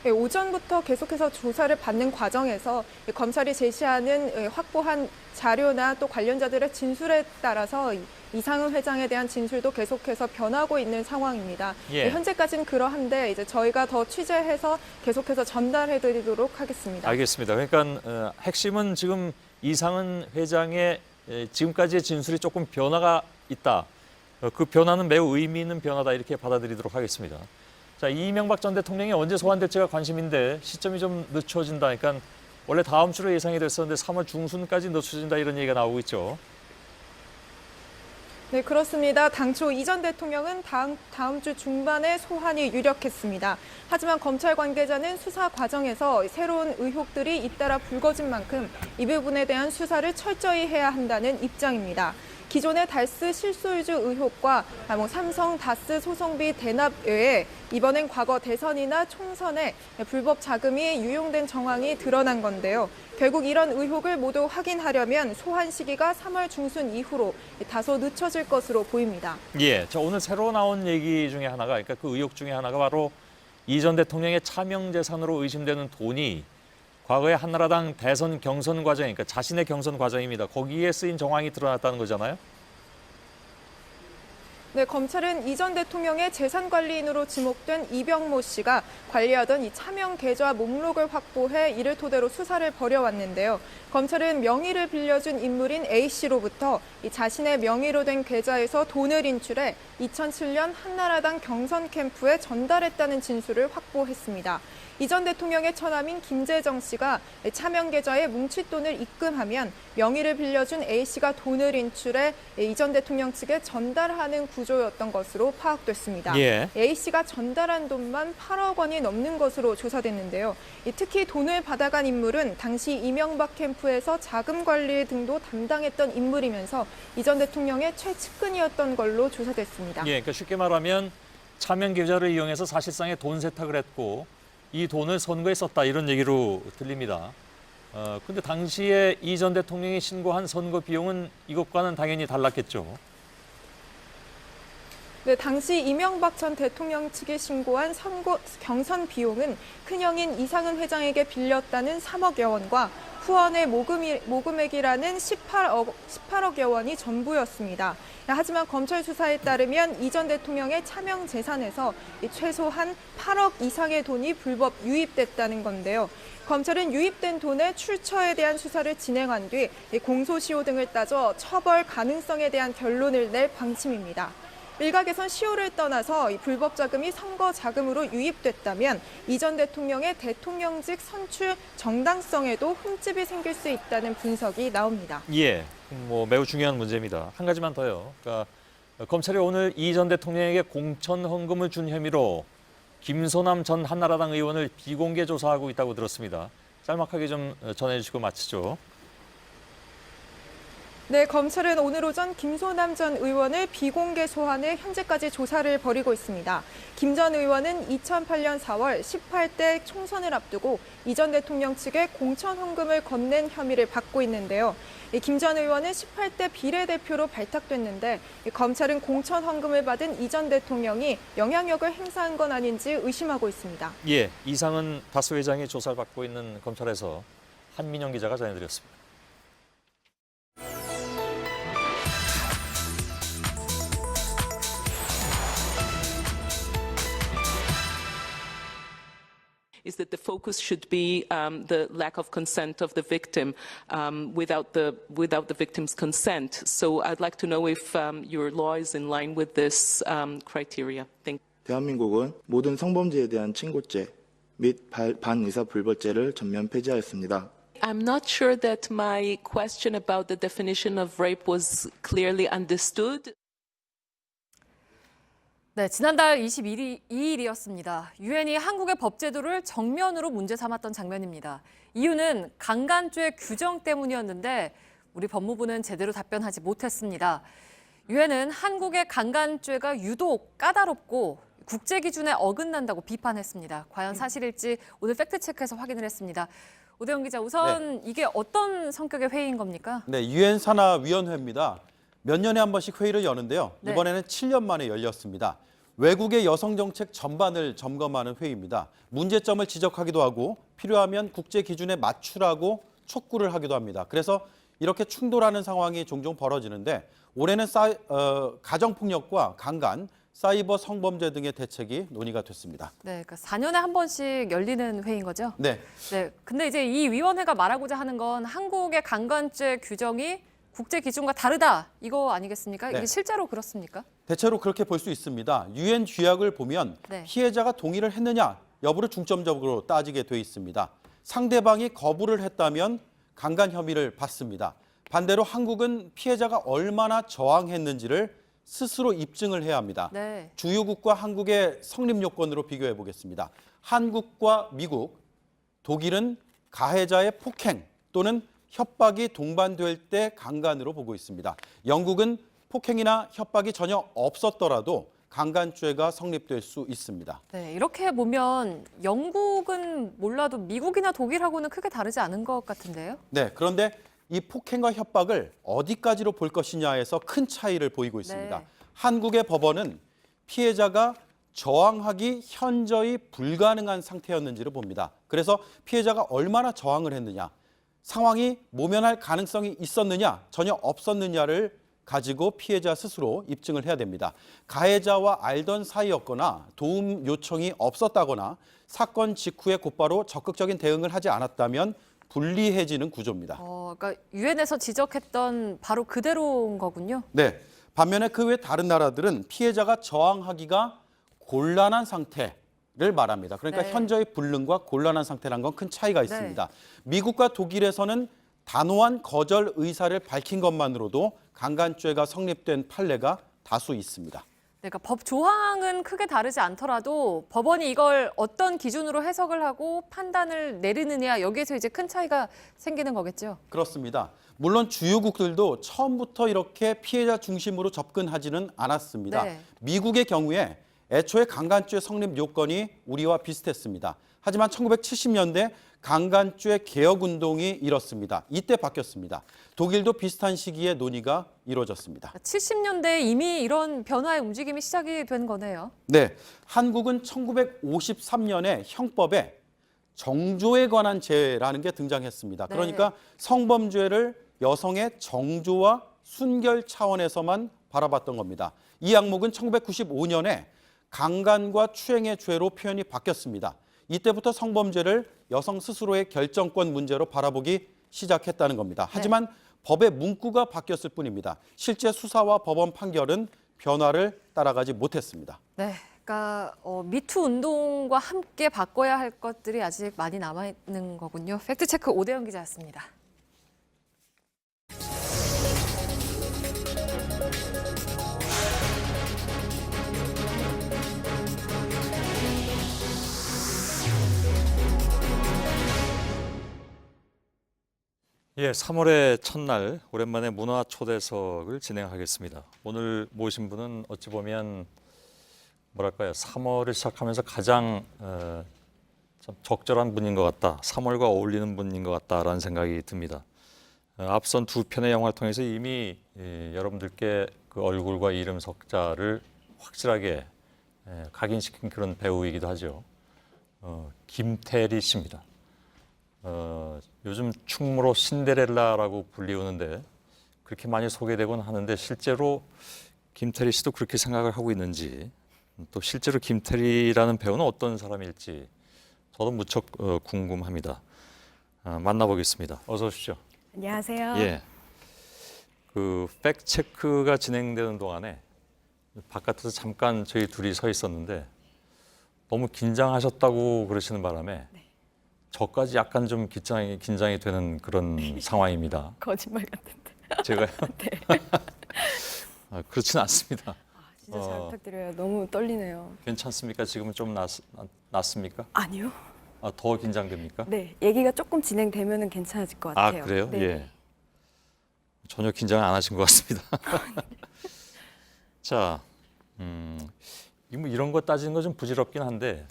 네, 오전부터 계속해서 조사를 받는 과정에서 검찰이 제시하는 확보한 자료나 또 관련자들의 진술에 따라서 이상은 회장에 대한 진술도 계속해서 변하고 있는 상황입니다. 예. 현재까지는 그러한데 이제 저희가 더 취재해서 계속해서 전달해드리도록 하겠습니다. 알겠습니다. 그러니까 핵심은 지금 이상은 회장의 지금까지의 진술이 조금 변화가 있다. 그 변화는 매우 의미 있는 변화다 이렇게 받아들이도록 하겠습니다. 자, 이명박 전 대통령이 언제 소환될지가 관심인데 시점이 좀 늦춰진다. 그러니까 원래 다음 주로 예상이 됐었는데 3월 중순까지 늦춰진다 이런 얘기가 나오고 있죠. 네, 그렇습니다. 당초 이 전 대통령은 다음 주 중반에 소환이 유력했습니다. 하지만 검찰 관계자는 수사 과정에서 새로운 의혹들이 잇따라 불거진 만큼 이 부분에 대한 수사를 철저히 해야 한다는 입장입니다. 기존의 다스 실소유주 의혹과 삼성 다스 소송비 대납 외에 이번엔 과거 대선이나 총선에 불법 자금이 유용된 정황이 드러난 건데요. 결국 이런 의혹을 모두 확인하려면 소환 시기가 3월 중순 이후로 다소 늦춰질 것으로 보입니다. 예, 저 오늘 새로 나온 얘기 중에 하나가, 그러니까 그 의혹 중에 하나가 바로 이 전 대통령의 차명 재산으로 의심되는 돈이 과거에 한나라당 대선 경선 과정, 그러니까 자신의 경선 과정입니다. 거기에 쓰인 정황이 드러났다는 거잖아요. 네, 검찰은 이 전 대통령의 재산관리인으로 지목된 이병모 씨가 관리하던 이 차명 계좌 목록을 확보해 이를 토대로 수사를 벌여왔는데요. 검찰은 명의를 빌려준 인물인 A 씨로부터 이 자신의 명의로 된 계좌에서 돈을 인출해 2007년 한나라당 경선 캠프에 전달했다는 진술을 확보했습니다. 이 전 대통령의 처남인 김재정 씨가 차명 계좌에 뭉칫돈을 입금하면 명의를 빌려준 A 씨가 돈을 인출해 이 전 대통령 측에 전달하는 구조였던 것으로 파악됐습니다. 예. A 씨가 전달한 돈만 8억 원이 넘는 것으로 조사됐는데요. 특히 돈을 받아간 인물은 당시 이명박 캠프에서 자금 관리 등도 담당했던 인물이면서 이 전 대통령의 최측근이었던 걸로 조사됐습니다. 예, 그러니까 쉽게 말하면 차명 계좌를 이용해서 사실상의 돈 세탁을 했고 이 돈을 선거에 썼다, 이런 얘기로 들립니다. 근데 당시에 이 전 대통령이 신고한 선거 비용은 이것과는 당연히 달랐겠죠. 네, 당시 이명박 전 대통령 측이 신고한 경선 비용은 큰형인 이상은 회장에게 빌렸다는 3억여 원과 후원의 모금액이라는 18억여 원이 전부였습니다. 하지만 검찰 수사에 따르면 이 전 대통령의 차명 재산에서 최소한 8억 이상의 돈이 불법 유입됐다는 건데요. 검찰은 유입된 돈의 출처에 대한 수사를 진행한 뒤 공소시효 등을 따져 처벌 가능성에 대한 결론을 낼 방침입니다. 일각에선 시효를 떠나서 이 불법 자금이 선거 자금으로 유입됐다면 이 전 대통령의 대통령직 선출 정당성에도 흠집이 생길 수 있다는 분석이 나옵니다. 예, 매우 중요한 문제입니다. 한 가지만 더요. 그러니까 검찰이 오늘 이 전 대통령에게 공천 헌금을 준 혐의로 김소남 전 한나라당 의원을 비공개 조사하고 있다고 들었습니다. 짤막하게 좀 전해주시고 마치죠. 네, 검찰은 오늘 오전 김소남 전 의원을 비공개 소환해 현재까지 조사를 벌이고 있습니다. 김 전 의원은 2008년 4월 18대 총선을 앞두고 이 전 대통령 측에 공천 헌금을 건넨 혐의를 받고 있는데요. 김 전 의원은 18대 비례대표로 발탁됐는데 검찰은 공천 헌금을 받은 이 전 대통령이 영향력을 행사한 건 아닌지 의심하고 있습니다. 예, 이상은 다스 회장이 조사를 받고 있는 검찰에서 한민영 기자가 전해드렸습니다. is that the focus should be the lack of consent of the victim without the victim's consent. So I'd like to know if your law is in line with this criteria. Thank you. 대한민국은 모든 성범죄에 대한 친고죄 및 반의사 불벌죄를 전면 폐지하였습니다. I'm not sure that my question about the definition of rape was clearly understood. 네, 지난달 22일이었습니다. 유엔이 한국의 법제도를 정면으로 문제 삼았던 장면입니다. 이유는 강간죄 규정 때문이었는데 우리 법무부는 제대로 답변하지 못했습니다. 유엔은 한국의 강간죄가 유독 까다롭고 국제 기준에 어긋난다고 비판했습니다. 과연 사실일지 오늘 팩트체크해서 확인을 했습니다. 오대영 기자, 우선 이게 어떤 성격의 회의인 겁니까? 네, 유엔 산하위원회입니다. 몇 년에 한 번씩 회의를 여는데요. 네. 이번에는 7년 만에 열렸습니다. 외국의 여성 정책 전반을 점검하는 회의입니다. 문제점을 지적하기도 하고 필요하면 국제 기준에 맞추라고 촉구를 하기도 합니다. 그래서 이렇게 충돌하는 상황이 종종 벌어지는데 올해는 가정폭력과 강간, 사이버 성범죄 등의 대책이 논의가 됐습니다. 네, 그러니까 4년에 한 번씩 열리는 회의인 거죠? 네. 네, 근데 이제 이 위원회가 말하고자 하는 건 한국의 강간죄 규정이 국제 기준과 다르다, 이거 아니겠습니까? 네. 이게 실제로 그렇습니까? 대체로 그렇게 볼 수 있습니다. 유엔 규약을 보면 네. 피해자가 동의를 했느냐 여부를 중점적으로 따지게 돼 있습니다. 상대방이 거부를 했다면 강간 혐의를 받습니다. 반대로 한국은 피해자가 얼마나 저항했는지를 스스로 입증을 해야 합니다. 네. 주요국과 한국의 성립 요건으로 비교해 보겠습니다. 한국과 미국, 독일은 가해자의 폭행 또는 협박이 동반될 때 강간으로 보고 있습니다. 영국은 폭행이나 협박이 전혀 없었더라도 강간죄가 성립될 수 있습니다. 네, 이렇게 보면 영국은 몰라도 미국이나 독일하고는 크게 다르지 않은 것 같은데요. 네, 그런데 이 폭행과 협박을 어디까지로 볼 것이냐에서 큰 차이를 보이고 있습니다. 네. 한국의 법원은 피해자가 저항하기 현저히 불가능한 상태였는지를 봅니다. 그래서 피해자가 얼마나 저항을 했느냐, 상황이 모면할 가능성이 있었느냐, 전혀 없었느냐를 가지고 피해자 스스로 입증을 해야 됩니다. 가해자와 알던 사이였거나 도움 요청이 없었다거나 사건 직후에 곧바로 적극적인 대응을 하지 않았다면 불리해지는 구조입니다. 그러니까 유엔에서 지적했던 바로 그대로인 거군요. 네, 반면에 그 외 다른 나라들은 피해자가 저항하기가 곤란한 상태를 말합니다. 그러니까 네. 현저히 불능과 곤란한 상태란 건 큰 차이가 네. 있습니다. 미국과 독일에서는 단호한 거절 의사를 밝힌 것만으로도 강간죄가 성립된 판례가 다수 있습니다. 그러니까 법 조항은 크게 다르지 않더라도 법원이 이걸 어떤 기준으로 해석을 하고 판단을 내리느냐 여기에서 이제 큰 차이가 생기는 거겠죠. 그렇습니다. 물론 주요국들도 처음부터 이렇게 피해자 중심으로 접근하지는 않았습니다. 네. 미국의 경우에 애초에 강간죄 성립 요건이 우리와 비슷했습니다. 하지만 1970년대 강간죄 개혁운동이 일었습니다. 이때 바뀌었습니다. 독일도 비슷한 시기에 논의가 이루어졌습니다. 70년대에 이미 이런 변화의 움직임이 시작이 된 거네요. 네, 한국은 1953년에 형법에 정조에 관한 죄라는 게 등장했습니다. 네. 그러니까 성범죄를 여성의 정조와 순결 차원에서만 바라봤던 겁니다. 이 항목은 1995년에 강간과 추행의 죄로 표현이 바뀌었습니다. 이때부터 성범죄를 여성 스스로의 결정권 문제로 바라보기 시작했다는 겁니다. 하지만 법의 문구가 바뀌었을 뿐입니다. 실제 수사와 법원 판결은 변화를 따라가지 못했습니다. 네, 그러니까 미투 운동과 함께 바꿔야 할 것들이 아직 많이 남아있는 거군요. 팩트체크 오대영 기자였습니다. 예, 3월의 첫날 오랜만에 문화 초대석을 진행하겠습니다. 오늘 모신 분은 어찌 보면 뭐랄까요, 3월을 시작하면서 가장 참 적절한 분인 것 같다, 3월과 어울리는 분인 것 같다라는 생각이 듭니다. 앞선 두 편의 영화를 통해서 이미 여러분들께 그 얼굴과 이름 석자를 확실하게 각인시킨 그런 배우이기도 하죠. 김태리 씨입니다. 요즘 충무로 신데렐라라고 불리우는데 그렇게 많이 소개되곤 하는데 실제로 김태리 씨도 그렇게 생각을 하고 있는지, 또 실제로 김태리라는 배우는 어떤 사람일지 저도 무척 궁금합니다. 만나보겠습니다. 어서 오십시오. 안녕하세요. 예. 그 팩트체크가 진행되는 동안에 바깥에서 잠깐 저희 둘이 서 있었는데 너무 긴장하셨다고 그러시는 바람에 저까지 약간 좀 긴장이 되는 그런 상황입니다. 거짓말 같은데. 제가요? 네. 그렇진 않습니다. 진짜 잘 부탁드려요. 너무 떨리네요. 괜찮습니까? 지금은 좀 낫습니까? 아니요. 더 긴장됩니까? 네, 얘기가 조금 진행되면은 괜찮아질 것 같아요. 그래요? 네. 예. 전혀 긴장 안 하신 것 같습니다. 자, 뭐 이런 거 따지는 거 좀 부질없긴 한데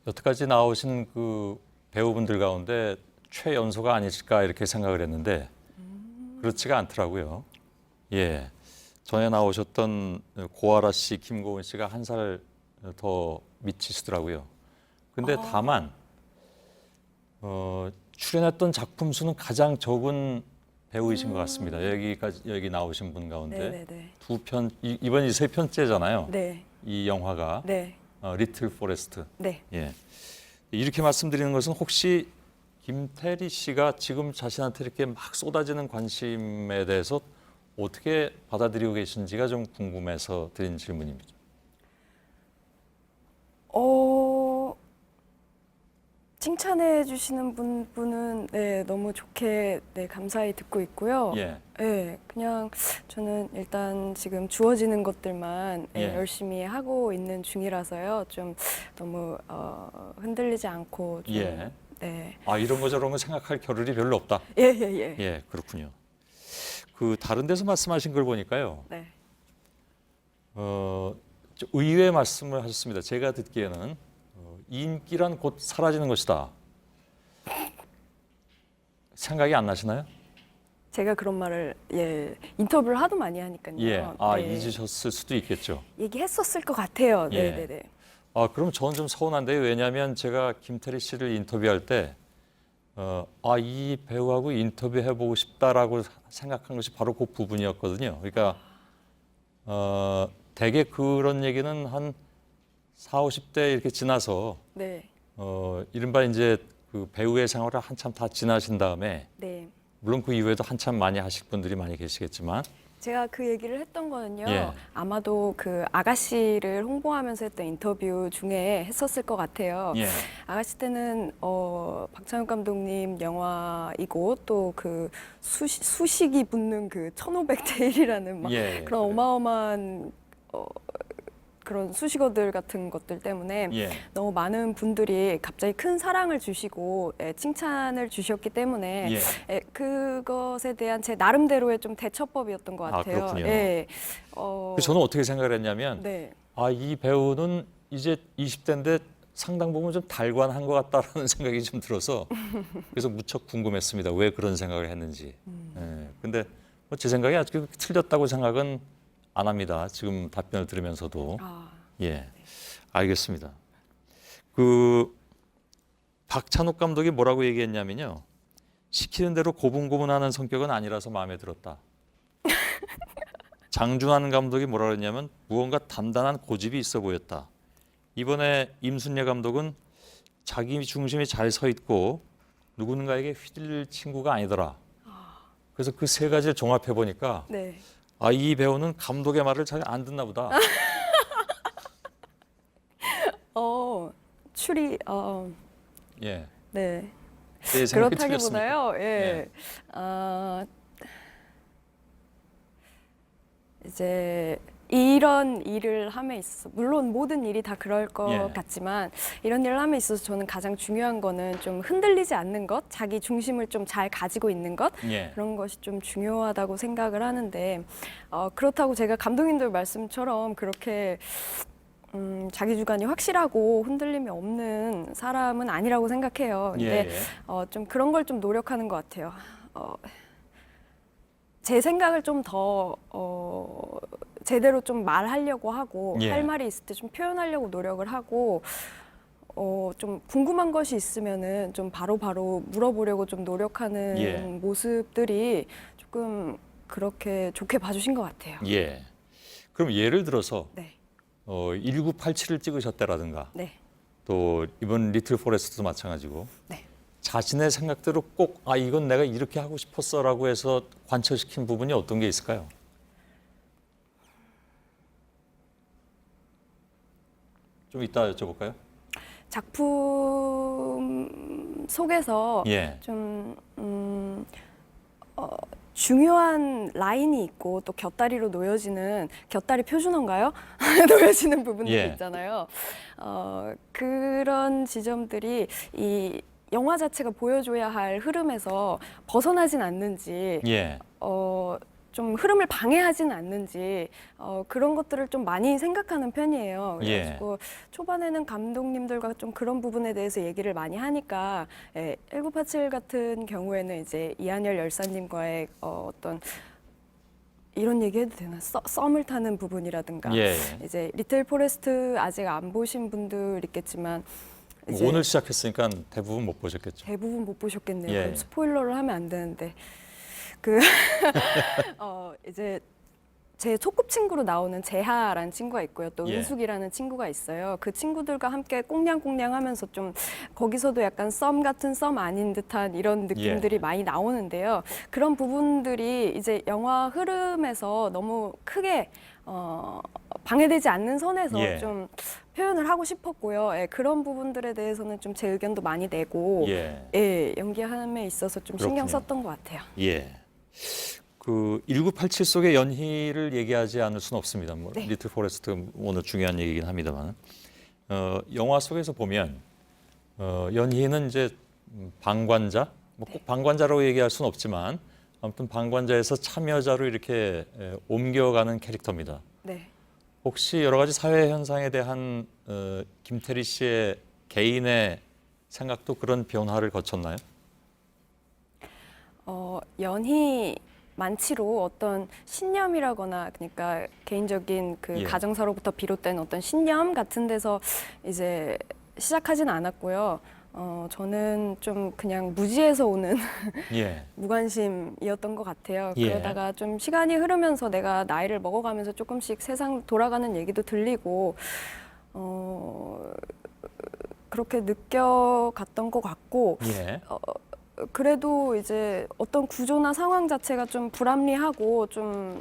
여태까지 나오신 그 배우분들 가운데 최연소가 아니실까 이렇게 생각을 했는데 그렇지가 않더라고요. 예, 전에 나오셨던 고아라 씨, 김고은 씨가 한 살 더 미치시더라고요. 근데 다만 출연했던 작품 수는 가장 적은 배우이신 것 같습니다. 여기 나오신 분 가운데 네네네. 두 편, 이번이 세 편째잖아요. 네. 이 영화가. 네. 리틀 포레스트. 네. 예. 이렇게 말씀드리는 것은 혹시 김태리 씨가 지금 자신한테 이렇게 막 쏟아지는 관심에 대해서 어떻게 받아들이고 계신지가 좀 궁금해서 드린 질문입니다. 칭찬해 주시는 분은 네, 너무 좋게 네, 감사히 듣고 있고요. 예. 네, 그냥 저는 일단 지금 주어지는 것들만 네, 예. 열심히 하고 있는 중이라서요. 좀 너무 흔들리지 않고 좀, 예. 네. 아, 이런 거 저런 거 생각할 겨를이 별로 없다. 예, 예, 예. 예, 그렇군요. 그 다른 데서 말씀하신 걸 보니까요. 네. 좀 의외의 말씀을 하셨습니다. 제가 듣기에는 인기란 곧 사라지는 것이다. 생각이 안 나시나요? 제가 그런 말을 예, 인터뷰를 하도 많이 하니까요. 예. 아, 네. 잊으셨을 수도 있겠죠. 얘기했었을 것 같아요. 예. 네, 네, 네. 아, 그럼 저는 좀 서운한데요. 왜냐하면 제가 김태리 씨를 인터뷰할 때 이 배우하고 인터뷰해보고 싶다라고 생각한 것이 바로 그 부분이었거든요. 그러니까 대개 그런 얘기는 한 40, 50대 이렇게 지나서 네. 이른바 이제 그 배우의 생활을 한참 다 지나신 다음에 네. 물론 그 이후에도 한참 많이 하실 분들이 많이 계시겠지만 제가 그 얘기를 했던 거는요. 예. 아마도 그 아가씨를 홍보하면서 했던 인터뷰 중에 했었을 것 같아요. 예. 아가씨 때는 박찬욱 감독님 영화이고 또 그 수식이 붙는 그 1500대 1이라는 막 예, 그런 어마어마한 그런 수식어들 같은 것들 때문에 예. 너무 많은 분들이 갑자기 큰 사랑을 주시고 칭찬을 주셨기 때문에 예. 그것에 대한 제 나름대로의 좀 대처법이었던 것 같아요. 그렇군요. 예. 저는 어떻게 생각을 했냐면 네. 이 배우는 이제 20대인데 상당 부분 좀 달관한 것 같다라는 생각이 좀 들어서 그래서 무척 궁금했습니다. 왜 그런 생각을 했는지. 예. 근데 뭐 제 생각이 아주 틀렸다고 생각은 안 합니다. 지금 답변을 들으면서도. 예, 알겠습니다. 그 박찬욱 감독이 뭐라고 얘기했냐면요. 시키는 대로 고분고분하는 성격은 아니라서 마음에 들었다. 장준환 감독이 뭐라 그랬냐면 무언가 단단한 고집이 있어 보였다. 이번에 임순례 감독은 자기 중심이 잘 서 있고 누군가에게 휘둘릴 친구가 아니더라. 그래서 그 세 가지를 종합해 보니까 네. 이 배우는 감독의 말을 잘 안 듣나 보다. 추리 예. 네. 제 생각이 그렇다기보다요. 예. 예. 이제 이런 일을 함에 있어서 물론 모든 일이 다 그럴 것 예. 같지만 이런 일을 함에 있어서 저는 가장 중요한 거는 좀 흔들리지 않는 것, 자기 중심을 좀 잘 가지고 있는 것 예. 그런 것이 좀 중요하다고 생각을 하는데 그렇다고 제가 감독님들 말씀처럼 그렇게 자기 주관이 확실하고 흔들림이 없는 사람은 아니라고 생각해요. 근데 예. 좀 그런 걸 좀 노력하는 것 같아요. 제 생각을 좀 더 제대로 좀 말하려고 하고 예. 할 말이 있을 때 좀 표현하려고 노력을 하고 좀 궁금한 것이 있으면은 좀 바로바로 물어보려고 좀 노력하는 예. 모습들이 조금 그렇게 좋게 봐주신 것 같아요. 예. 그럼 예를 들어서 네. 1987을 찍으셨다라든가 네. 또 이번 리틀 포레스트도 마찬가지고 네. 자신의 생각대로 꼭 이건 내가 이렇게 하고 싶었어라고 해서 관철시킨 부분이 어떤 게 있을까요? 좀 이따 여쭤볼까요? 작품 속에서 예. 좀 중요한 라인이 있고 또 곁다리로 놓여지는 곁다리 표준어인가요? 놓여지는 부분들이 예. 있잖아요. 그런 지점들이 이 영화 자체가 보여줘야 할 흐름에서 벗어나진 않는지 예. 좀 흐름을 방해하지는 않는지 그런 것들을 좀 많이 생각하는 편이에요. 그래가지고 초반에는 감독님들과 좀 그런 부분에 대해서 얘기를 많이 하니까 1987 같은 경우에는 이제 이한열 열사님과의 어떤 이런 얘기 해도 되나? 썸을 타는 부분이라든가 예. 이제 리틀 포레스트 아직 안 보신 분들 있겠지만 이제 오늘 시작했으니까 대부분 못 보셨겠죠. 대부분 못 보셨겠네요. 예. 그럼 스포일러를 하면 안 되는데 이제 제 소꿉친구로 나오는 재하라는 친구가 있고요. 또 예. 은숙이라는 친구가 있어요. 그 친구들과 함께 꽁냥꽁냥 하면서 좀 거기서도 약간 썸 같은 썸 아닌 듯한 이런 느낌들이 예. 많이 나오는데요. 그런 부분들이 이제 영화 흐름에서 너무 크게 방해되지 않는 선에서 예. 좀 표현을 하고 싶었고요. 예, 그런 부분들에 대해서는 좀 제 의견도 많이 내고 예, 연기함에 있어서 좀 신경 그렇군요. 썼던 것 같아요. 예. 그 1987 속의 연희를 얘기하지 않을 수는 없습니다. 뭐 네. 리틀 포레스트 오늘 중요한 얘기긴 합니다만 영화 속에서 보면 연희는 이제 방관자, 뭐 꼭 방관자라고 얘기할 수는 없지만 아무튼 방관자에서 참여자로 이렇게 옮겨가는 캐릭터입니다. 네. 혹시 여러 가지 사회 현상에 대한 김태리 씨의 개인의 생각도 그런 변화를 거쳤나요? 연희 만치로 어떤 신념이라거나 그러니까 개인적인 그 예. 가정사로부터 비롯된 어떤 신념 같은 데서 이제 시작하진 않았고요. 저는 좀 그냥 무지에서 오는 예. 무관심이었던 것 같아요. 예. 그러다가 좀 시간이 흐르면서 내가 나이를 먹어가면서 조금씩 세상 돌아가는 얘기도 들리고 그렇게 느껴갔던 것 같고 예. 그래도 이제 어떤 구조나 상황 자체가 좀 불합리하고 좀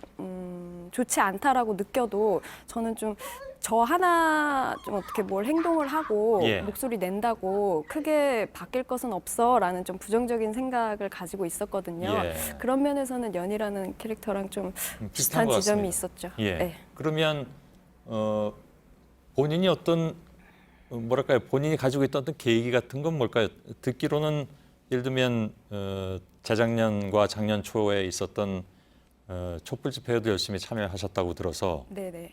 좋지 않다라고 느껴도 저는 좀 저 하나 좀 어떻게 뭘 행동을 하고 예. 목소리 낸다고 크게 바뀔 것은 없어라는 좀 부정적인 생각을 가지고 있었거든요. 예. 그런 면에서는 연희라는 캐릭터랑 좀 비슷한 것 지점이 같습니다. 있었죠. 예. 네. 그러면 본인이 어떤 뭐랄까요? 본인이 가지고 있던 어떤 계기 같은 건 뭘까요? 듣기로는 예를 들면 재작년과 작년 초에 있었던 촛불 집회에도 열심히 참여하셨다고 들어서 네네.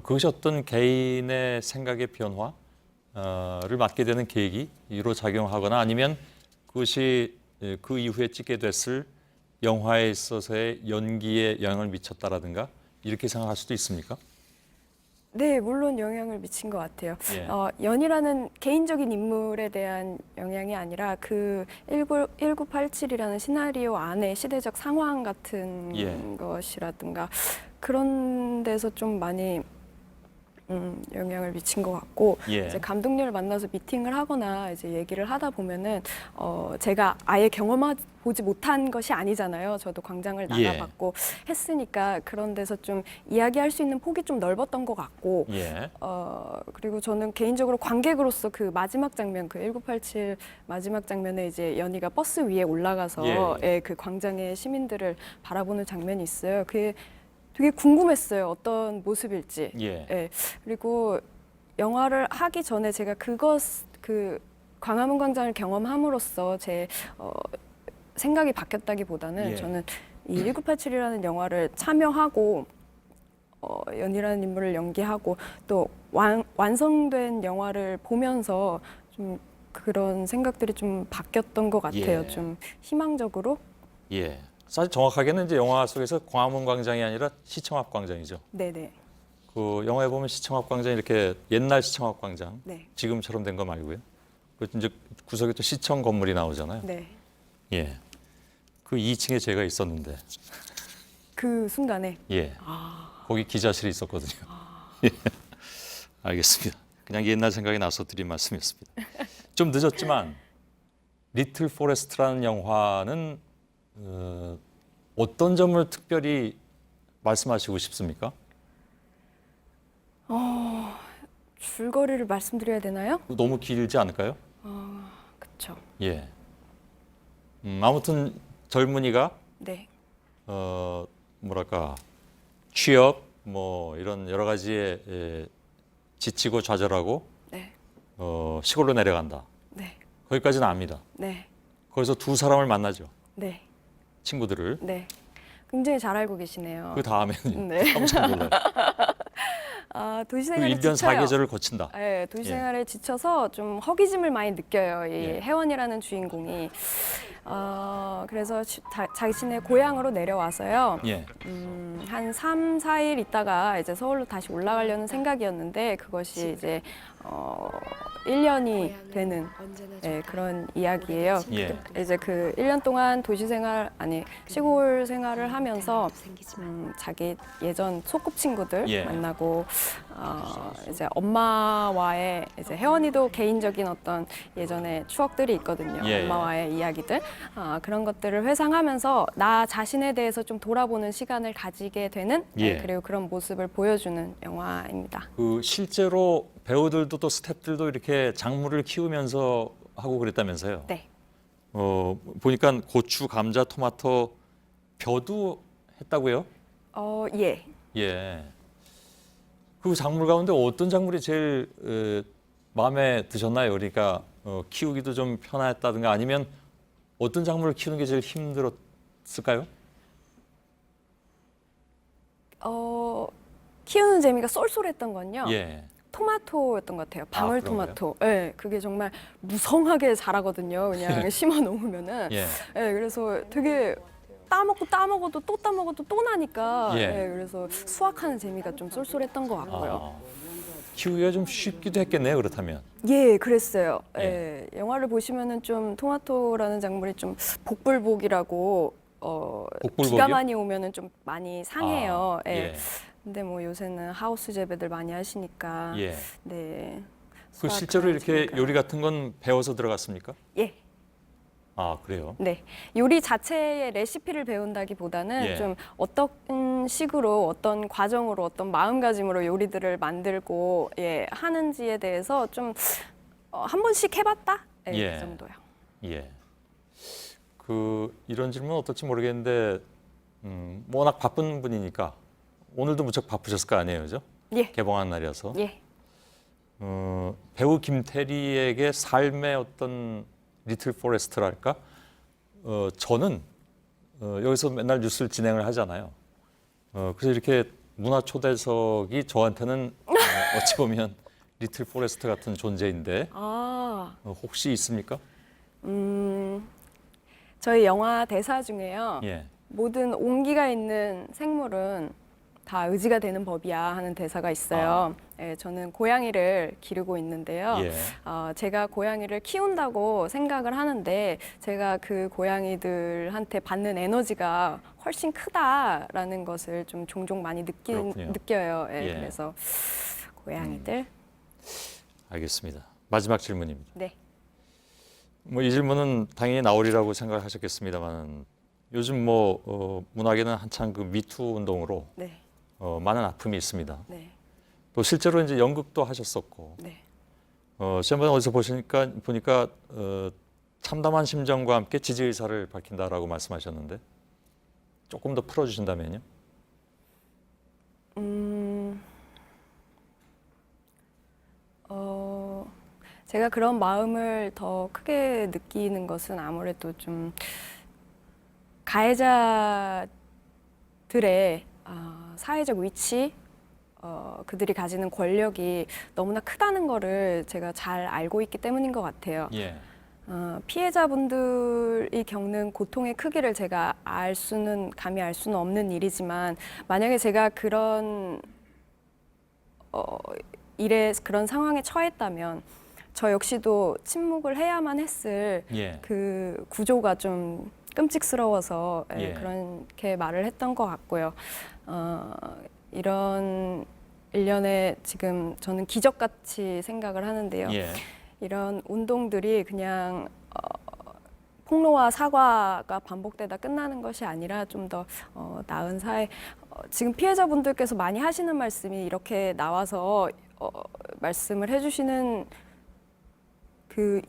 그것이 어떤 개인의 생각의 변화를 맡게 되는 계기로 작용하거나 아니면 그것이 그 이후에 찍게 됐을 영화에 있어서의 연기에 영향을 미쳤다라든가 이렇게 생각할 수도 있습니까? 네, 물론 영향을 미친 것 같아요. 예. 연희라는 개인적인 인물에 대한 영향이 아니라 그 1987이라는 시나리오 안에 시대적 상황 같은 예. 것이라든가 그런 데서 좀 많이 영향을 미친 것 같고 예. 이제 감독님을 만나서 미팅을 하거나 이제 얘기를 하다 보면은 제가 아예 경험해보지 못한 것이 아니잖아요. 저도 광장을 나가봤고 했으니까 그런 데서 좀 이야기할 수 있는 폭이 좀 넓었던 것 같고 예. 그리고 저는 개인적으로 관객으로서 그 마지막 장면, 그 1987 마지막 장면에 이제 연희가 버스 위에 올라가서 예. 그 광장의 시민들을 바라보는 장면이 있어요. 그게 되게 궁금했어요. 어떤 모습일지. 예. 그리고 영화를 하기 전에 제가 그 광화문 광장을 경험함으로써 제 생각이 바뀌었다기보다는 예. 저는 이 1987이라는 영화를 참여하고 연희라는 인물을 연기하고 또 완성된 영화를 보면서 좀 그런 생각들이 좀 바뀌었던 것 같아요. 예. 좀 희망적으로. 예. 사실 정확하게는 이제 영화 속에서 광화문 광장이 아니라 시청 앞 광장이죠. 네네. 그 영화에 보면 시청 앞 광장이 이렇게 옛날 시청 앞 광장, 네. 지금처럼 된 거 말고요. 그 이제 구석에 또 시청 건물이 나오잖아요. 네. 예. 그 2층에 제가 있었는데, 그 순간에. 예. 거기 기자실이 있었거든요. 예. 알겠습니다. 그냥 옛날 생각이 나서 드린 말씀이었습니다. 좀 늦었지만 리틀 포레스트라는 영화는 어떤 점을 특별히 말씀하시고 싶습니까? 줄거리를 말씀드려야 되나요? 너무 길지 않을까요? 그렇죠. 예. 아무튼 젊은이가 네. 뭐랄까 취업 뭐 이런 여러 가지에 지치고 좌절하고 네. 시골로 내려간다. 네. 거기까지는 압니다. 네. 거기서 두 사람을 만나죠. 네. 친구들을. 네. 굉장히 잘 알고 계시네요. 그 다음에는 네. 깜짝 놀라요. 도시 그 생활에 1년 지쳐요. 4계절을 거친다. 네, 도시 생활에 지쳐서 좀 허기짐을 많이 느껴요. 이 혜원이라는 주인공이. 그래서 자신의 고향으로 내려와서요. 예. 한 3, 4일 있다가 이제 서울로 다시 올라가려는 생각이었는데 그것이 이제 1년이 되는 그런 이야기예요. 예. 이제 그 1년 동안 시골 생활을 하면서 자기 예전 소꿉친구들 예. 만나고 이제 엄마와의 이제 혜원이도 개인적인 어떤 예전의 추억들이 있거든요. 예. 엄마와의 이야기들 그런 것들을 회상하면서 나 자신에 대해서 좀 돌아보는 시간을 가지게 되는 예. 그리고 그런 모습을 보여주는 영화입니다. 그 실제로 배우들도 또 스태프들도 이렇게 작물을 키우면서 하고 그랬다면서요? 네. 보니까 고추, 감자, 토마토, 벼도 했다고요? 예. 예. 그 작물 가운데 어떤 작물이 제일 마음에 드셨나요? 그러니까 키우기도 좀 편했다든가 아니면 어떤 작물을 키우는 게 제일 힘들었을까요? 키우는 재미가 쏠쏠했던 건요. 예. 토마토였던 것 같아요. 방울토마토. 그런가요? 예, 그게 정말 무성하게 자라거든요. 그냥 심어 놓으면은. 예. 예, 그래서 되게 따먹어도 또 따먹어도 또 나니까. 예. 예, 그래서 수확하는 재미가 좀 쏠쏠했던 것 같고요. 키우기가 좀 쉽기도 했겠네요. 그렇다면. 예, 그랬어요. 예. 예, 영화를 보시면은 좀 토마토라는 작물이 좀 복불복이라고 복불복이요? 비가 많이 오면은 좀 많이 상해요. 예. 예. 근데 뭐 요새는 하우스 재배들 많이 하시니까. 예. 네. 그 실제로 이렇게 요리 같은 건 배워서 들어갔습니까? 예. 아, 그래요? 네. 요리 자체의 레시피를 배운다기보다는 예. 좀 어떤 식으로 어떤 과정으로 어떤 마음가짐으로 요리들을 만들고 하는지에 대해서 좀 한 번씩 해봤다? 예. 그 정도요. 예. 이런 질문은 어떨지 모르겠는데 워낙 바쁜 분이니까 오늘도 무척 바쁘셨을 거 아니에요, 그죠? 예. 개봉한 날이어서. 예. 배우 김태리에게 삶의 어떤 리틀 포레스트랄까? 저는 여기서 맨날 뉴스를 진행을 하잖아요. 그래서 이렇게 문화 초대석이 저한테는 어찌 보면 리틀 포레스트 같은 존재인데 혹시 있습니까? 저희 영화 대사 중에요. 예. 모든 온기가 있는 생물은 다 의지가 되는 법이야 하는 대사가 있어요. 예, 저는 고양이를 기르고 있는데요. 예. 제가 고양이를 키운다고 생각을 하는데 제가 그 고양이들한테 받는 에너지가 훨씬 크다라는 것을 좀 종종 많이 느껴요. 예, 예. 그래서 고양이들. 알겠습니다. 마지막 질문입니다. 네. 뭐 이 질문은 당연히 나오리라고 생각하셨겠습니다만 요즘 문학에는 한창 그 미투 운동으로 네. 많은 아픔이 있습니다. 네. 또 실제로 이제 연극도 하셨었고, 네. 지난번에 어디서 보니까 참담한 심정과 함께 지지 의사를 밝힌다라고 말씀하셨는데 조금 더 풀어주신다면요? 제가 그런 마음을 더 크게 느끼는 것은 아무래도 좀 가해자들의 사회적 위치, 그들이 가지는 권력이 너무나 크다는 거를 제가 잘 알고 있기 때문인 것 같아요. 예. 피해자분들이 겪는 고통의 크기를 제가 감히 알 수는 없는 일이지만 만약에 제가 그런 그런 상황에 처했다면 저 역시도 침묵을 해야만 했을 예. 그 구조가 좀 끔찍스러워서 예. 그렇게 말을 했던 것 같고요. 이런 일련의 지금 저는 기적같이 생각을 하는데요. 예. 이런 운동들이 그냥 폭로와 사과가 반복되다 끝나는 것이 아니라 좀 더 나은 사회. 지금 피해자분들께서 많이 하시는 말씀이 이렇게 나와서 말씀을 해주시는 그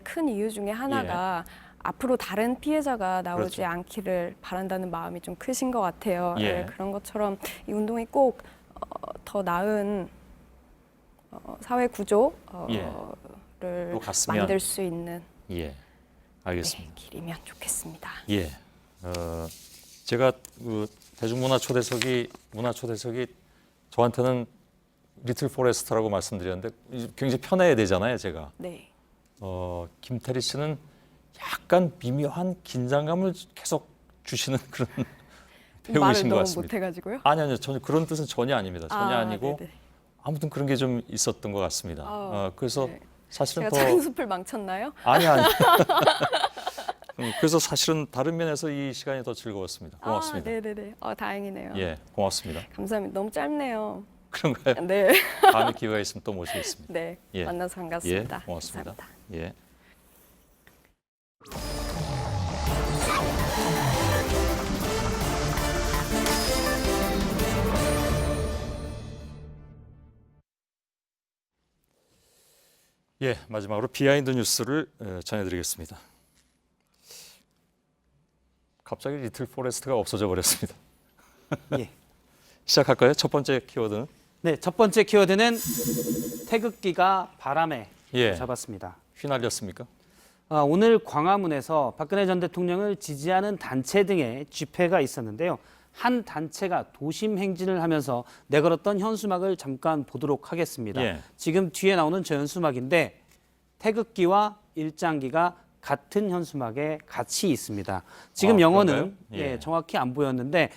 큰 이유 중에 하나가 앞으로 다른 피해자가 나오지 그렇죠. 않기를 바란다는 마음이 좀 크신 것 같아요. 예. 네, 그런 것처럼 이 운동이 꼭 더 나은 사회 구조를 갔으면. 만들 수 있는 예. 알겠습니다. 길이면 좋겠습니다. 예. 제가 대중문화 초대석이 저한테는 리틀 포레스트라고 말씀드렸는데 굉장히 편해야 되잖아요, 제가. 네. 김태리 씨는 약간 미묘한 긴장감을 계속 주시는 그런 배우이신 말을 것 너무 같습니다. 못해가지고요? 아니요, 전혀 그런 뜻은 전혀 아닙니다. 전혀 아니고 네네. 아무튼 그런 게 좀 있었던 것 같습니다. 그래서 네. 사실은 제가 작은 숲을 망쳤나요? 아니. 그래서 사실은 다른 면에서 이 시간이 더 즐거웠습니다. 고맙습니다. 네네네. 다행이네요. 예, 고맙습니다. 감사합니다. 너무 짧네요. 그런가요? 네. 다음에 기회가 있으면 또 모시겠습니다. 네, 예. 만나서 반갑습니다. 예, 고맙습니다. 감사합니다. 예. 예, 마지막으로 비하인드 뉴스를 전해드리겠습니다. 갑자기 리틀 포레스트가 없어져 버렸습니다. 예. 시작할까요? 첫 번째 키워드는? 네, 첫 번째 키워드는 태극기가 바람에 예. 잡았습니다. 휘날렸습니까? 오늘 광화문에서 박근혜 전 대통령을 지지하는 단체 등의 집회가 있었는데요. 한 단체가 도심 행진을 하면서 내걸었던 현수막을 잠깐 보도록 하겠습니다. 예. 지금 뒤에 나오는 저 현수막인데 태극기와 일장기가 같은 현수막에 같이 있습니다. 지금 영어는 그런가요? 예. 정확히 안 보였는데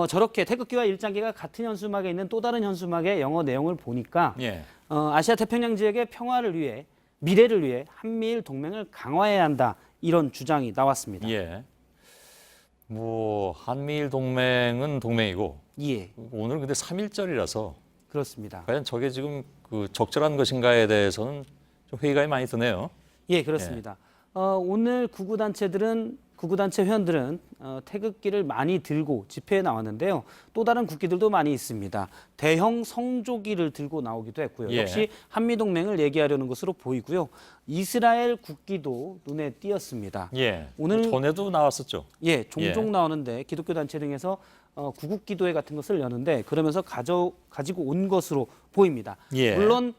저렇게 태극기와 일장기가 같은 현수막에 있는 또 다른 현수막의 영어 내용을 보니까 예. 아시아 태평양 지역의 평화를 위해 미래를 위해 한미일 동맹을 강화해야 한다 이런 주장이 나왔습니다. 예. 뭐 한미일 동맹은 동맹이고 예. 오늘 근데 3.1절이라서 그렇습니다. 과연 저게 지금 그 적절한 것인가에 대해서는 좀 회의감이 많이 드네요. 예, 그렇습니다. 오늘 구구단체 회원들은 태극기를 많이 들고 집회에 나왔는데요. 또 다른 국기들도 많이 있습니다. 대형 성조기를 들고 나오기도 했고요. 예. 역시 한미동맹을 얘기하려는 것으로 보이고요. 이스라엘 국기도 눈에 띄었습니다. 예. 오늘 전에도 나왔었죠. 예, 종종 나오는데 기독교 단체 등에서 구국기도회 같은 것을 여는데 그러면서 가지고 온 것으로 보입니다. 예. 물론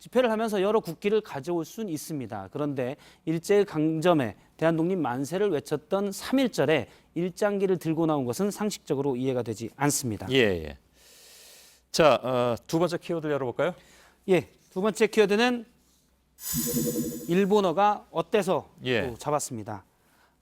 집회를 하면서 여러 국기를 가져올 수는 있습니다. 그런데 일제강점에 대한독립 만세를 외쳤던 3.1절에 일장기를 들고 나온 것은 상식적으로 이해가 되지 않습니다. 예, 예. 자, 두 번째 키워드 열어볼까요? 예, 두 번째 키워드는 일본어가 어때서 예. 또 잡았습니다.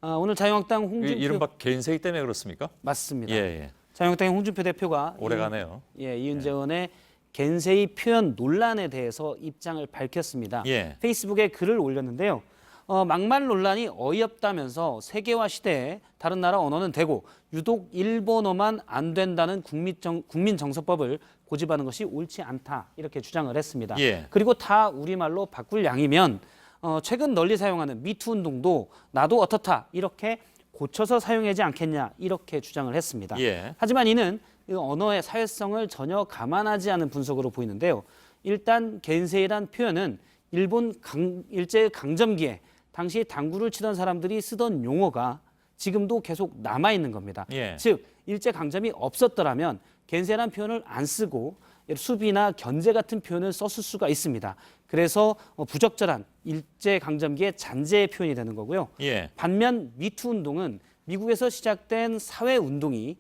오늘 자유한국당 홍준표 이른바 겐세이 때문에 그렇습니까? 맞습니다. 예, 예. 자유한국당의 홍준표 대표가 오래가네요. 이은재원의 겐세이 표현 논란에 대해서 입장을 밝혔습니다. 예. 페이스북에 글을 올렸는데요. 막말 논란이 어이없다면서 세계화 시대에 다른 나라 언어는 되고 유독 일본어만 안 된다는 국민정서법을 고집하는 것이 옳지 않다 이렇게 주장을 했습니다. 예. 그리고 다 우리말로 바꿀 양이면 최근 널리 사용하는 미투 운동도 나도 어떻다 이렇게 고쳐서 사용하지 않겠냐 이렇게 주장을 했습니다. 예. 하지만 이는 언어의 사회성을 전혀 감안하지 않은 분석으로 보이는데요. 일단 겐세이란 표현은 일본 일제 강점기에 당시 당구를 치던 사람들이 쓰던 용어가 지금도 계속 남아있는 겁니다. 예. 즉 일제 강점이 없었더라면 겐세이란 표현을 안 쓰고 수비나 견제 같은 표현을 썼을 수가 있습니다. 그래서 부적절한 일제 강점기의 잔재의 표현이 되는 거고요. 예. 반면 미투 운동은 미국에서 시작된 사회운동을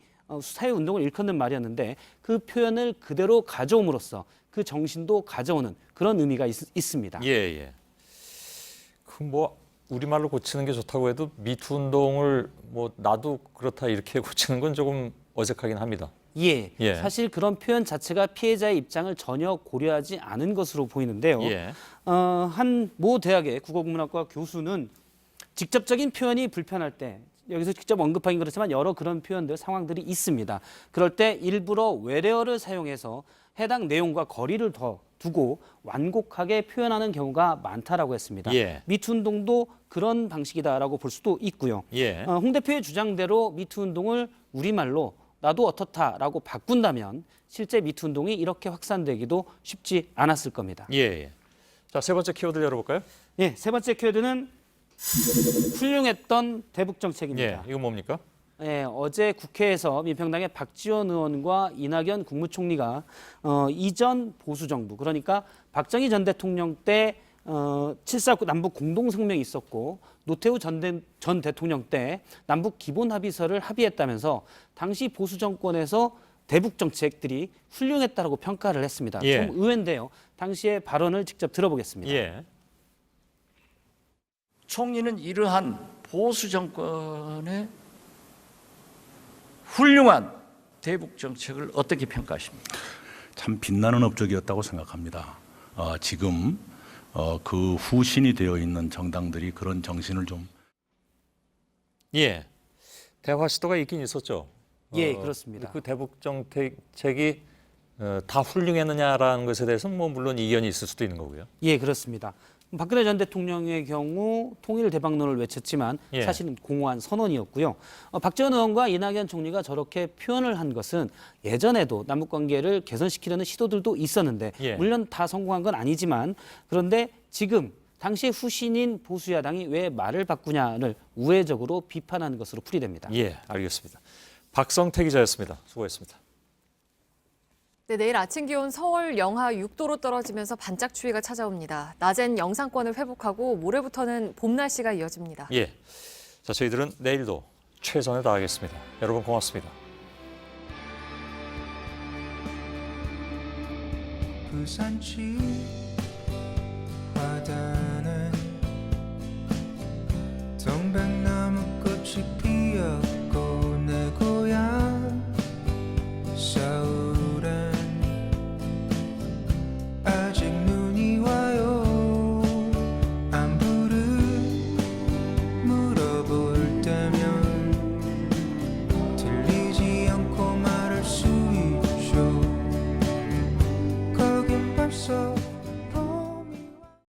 일컫는 말이었는데 그 표현을 그대로 가져옴으로써 그 정신도 가져오는 그런 의미가 있습니다. 예, 예. 그 뭐 우리말로 고치는 게 좋다고 해도 미투 운동을 뭐 나도 그렇다 이렇게 고치는 건 조금 어색하긴 합니다. 예, 예. 사실 그런 표현 자체가 피해자의 입장을 전혀 고려하지 않은 것으로 보이는데요. 예. 한 모 대학의 국어국문학과 교수는 직접적인 표현이 불편할 때 여기서 직접 언급하긴 그렇지만 여러 그런 표현들, 상황들이 있습니다. 그럴 때 일부러 외래어를 사용해서 해당 내용과 거리를 더 두고 완곡하게 표현하는 경우가 많다라고 했습니다. 예. 미투 운동도 그런 방식이다라고 볼 수도 있고요. 예. 홍 대표의 주장대로 미투 운동을 우리말로 나도 어떻다라고 바꾼다면 실제 미투 운동이 이렇게 확산되기도 쉽지 않았을 겁니다. 예, 예. 자, 세 번째 키워드 열어볼까요? 예, 세 번째 키워드는 훌륭했던 대북 정책입니다. 예, 이건 뭡니까? 예, 어제 국회에서 민평당의 박지원 의원과 이낙연 국무총리가 이전 보수 정부 그러니까 박정희 전 대통령 때 7.49 남북 공동성명이 있었고 노태우 전 대통령 때 남북 기본 합의서를 합의했다면서 당시 보수 정권에서 대북 정책들이 훌륭했다라고 평가를 했습니다. 예. 좀 의외인데요. 당시의 발언을 직접 들어보겠습니다. 예. 총리는 이러한 보수 정권의 훌륭한 대북 정책을 어떻게 평가하십니까? 참 빛나는 업적이었다고 생각합니다. 지금 그 후신이 되어 있는 정당들이 그런 정신을 좀 예. 대화 시도가 있긴 있었죠. 예, 그렇습니다. 그 대북 정책이 다 훌륭했느냐라는 것에 대해서는 뭐 물론 이견이 있을 수도 있는 거고요. 예, 그렇습니다. 박근혜 전 대통령의 경우 통일 대박론을 외쳤지만 예. 사실은 공허한 선언이었고요. 박지원 의원과 이낙연 총리가 저렇게 표현을 한 것은 예전에도 남북 관계를 개선시키려는 시도들도 있었는데 예. 물론 다 성공한 건 아니지만 그런데 지금 당시의 후신인 보수야당이 왜 말을 바꾸냐를 우회적으로 비판하는 것으로 풀이됩니다. 예, 알겠습니다. 박성태 기자였습니다. 수고했습니다. 네, 내일 아침 기온 서울 영하 6도로 떨어지면서 반짝 추위가 찾아옵니다. 낮엔 영상권을 회복하고 모레부터는 봄 날씨가 이어집니다. 예, 자 저희들은 내일도 최선을 다하겠습니다. 여러분 고맙습니다. 부산지 바다는 동백나무 꽃이 피었고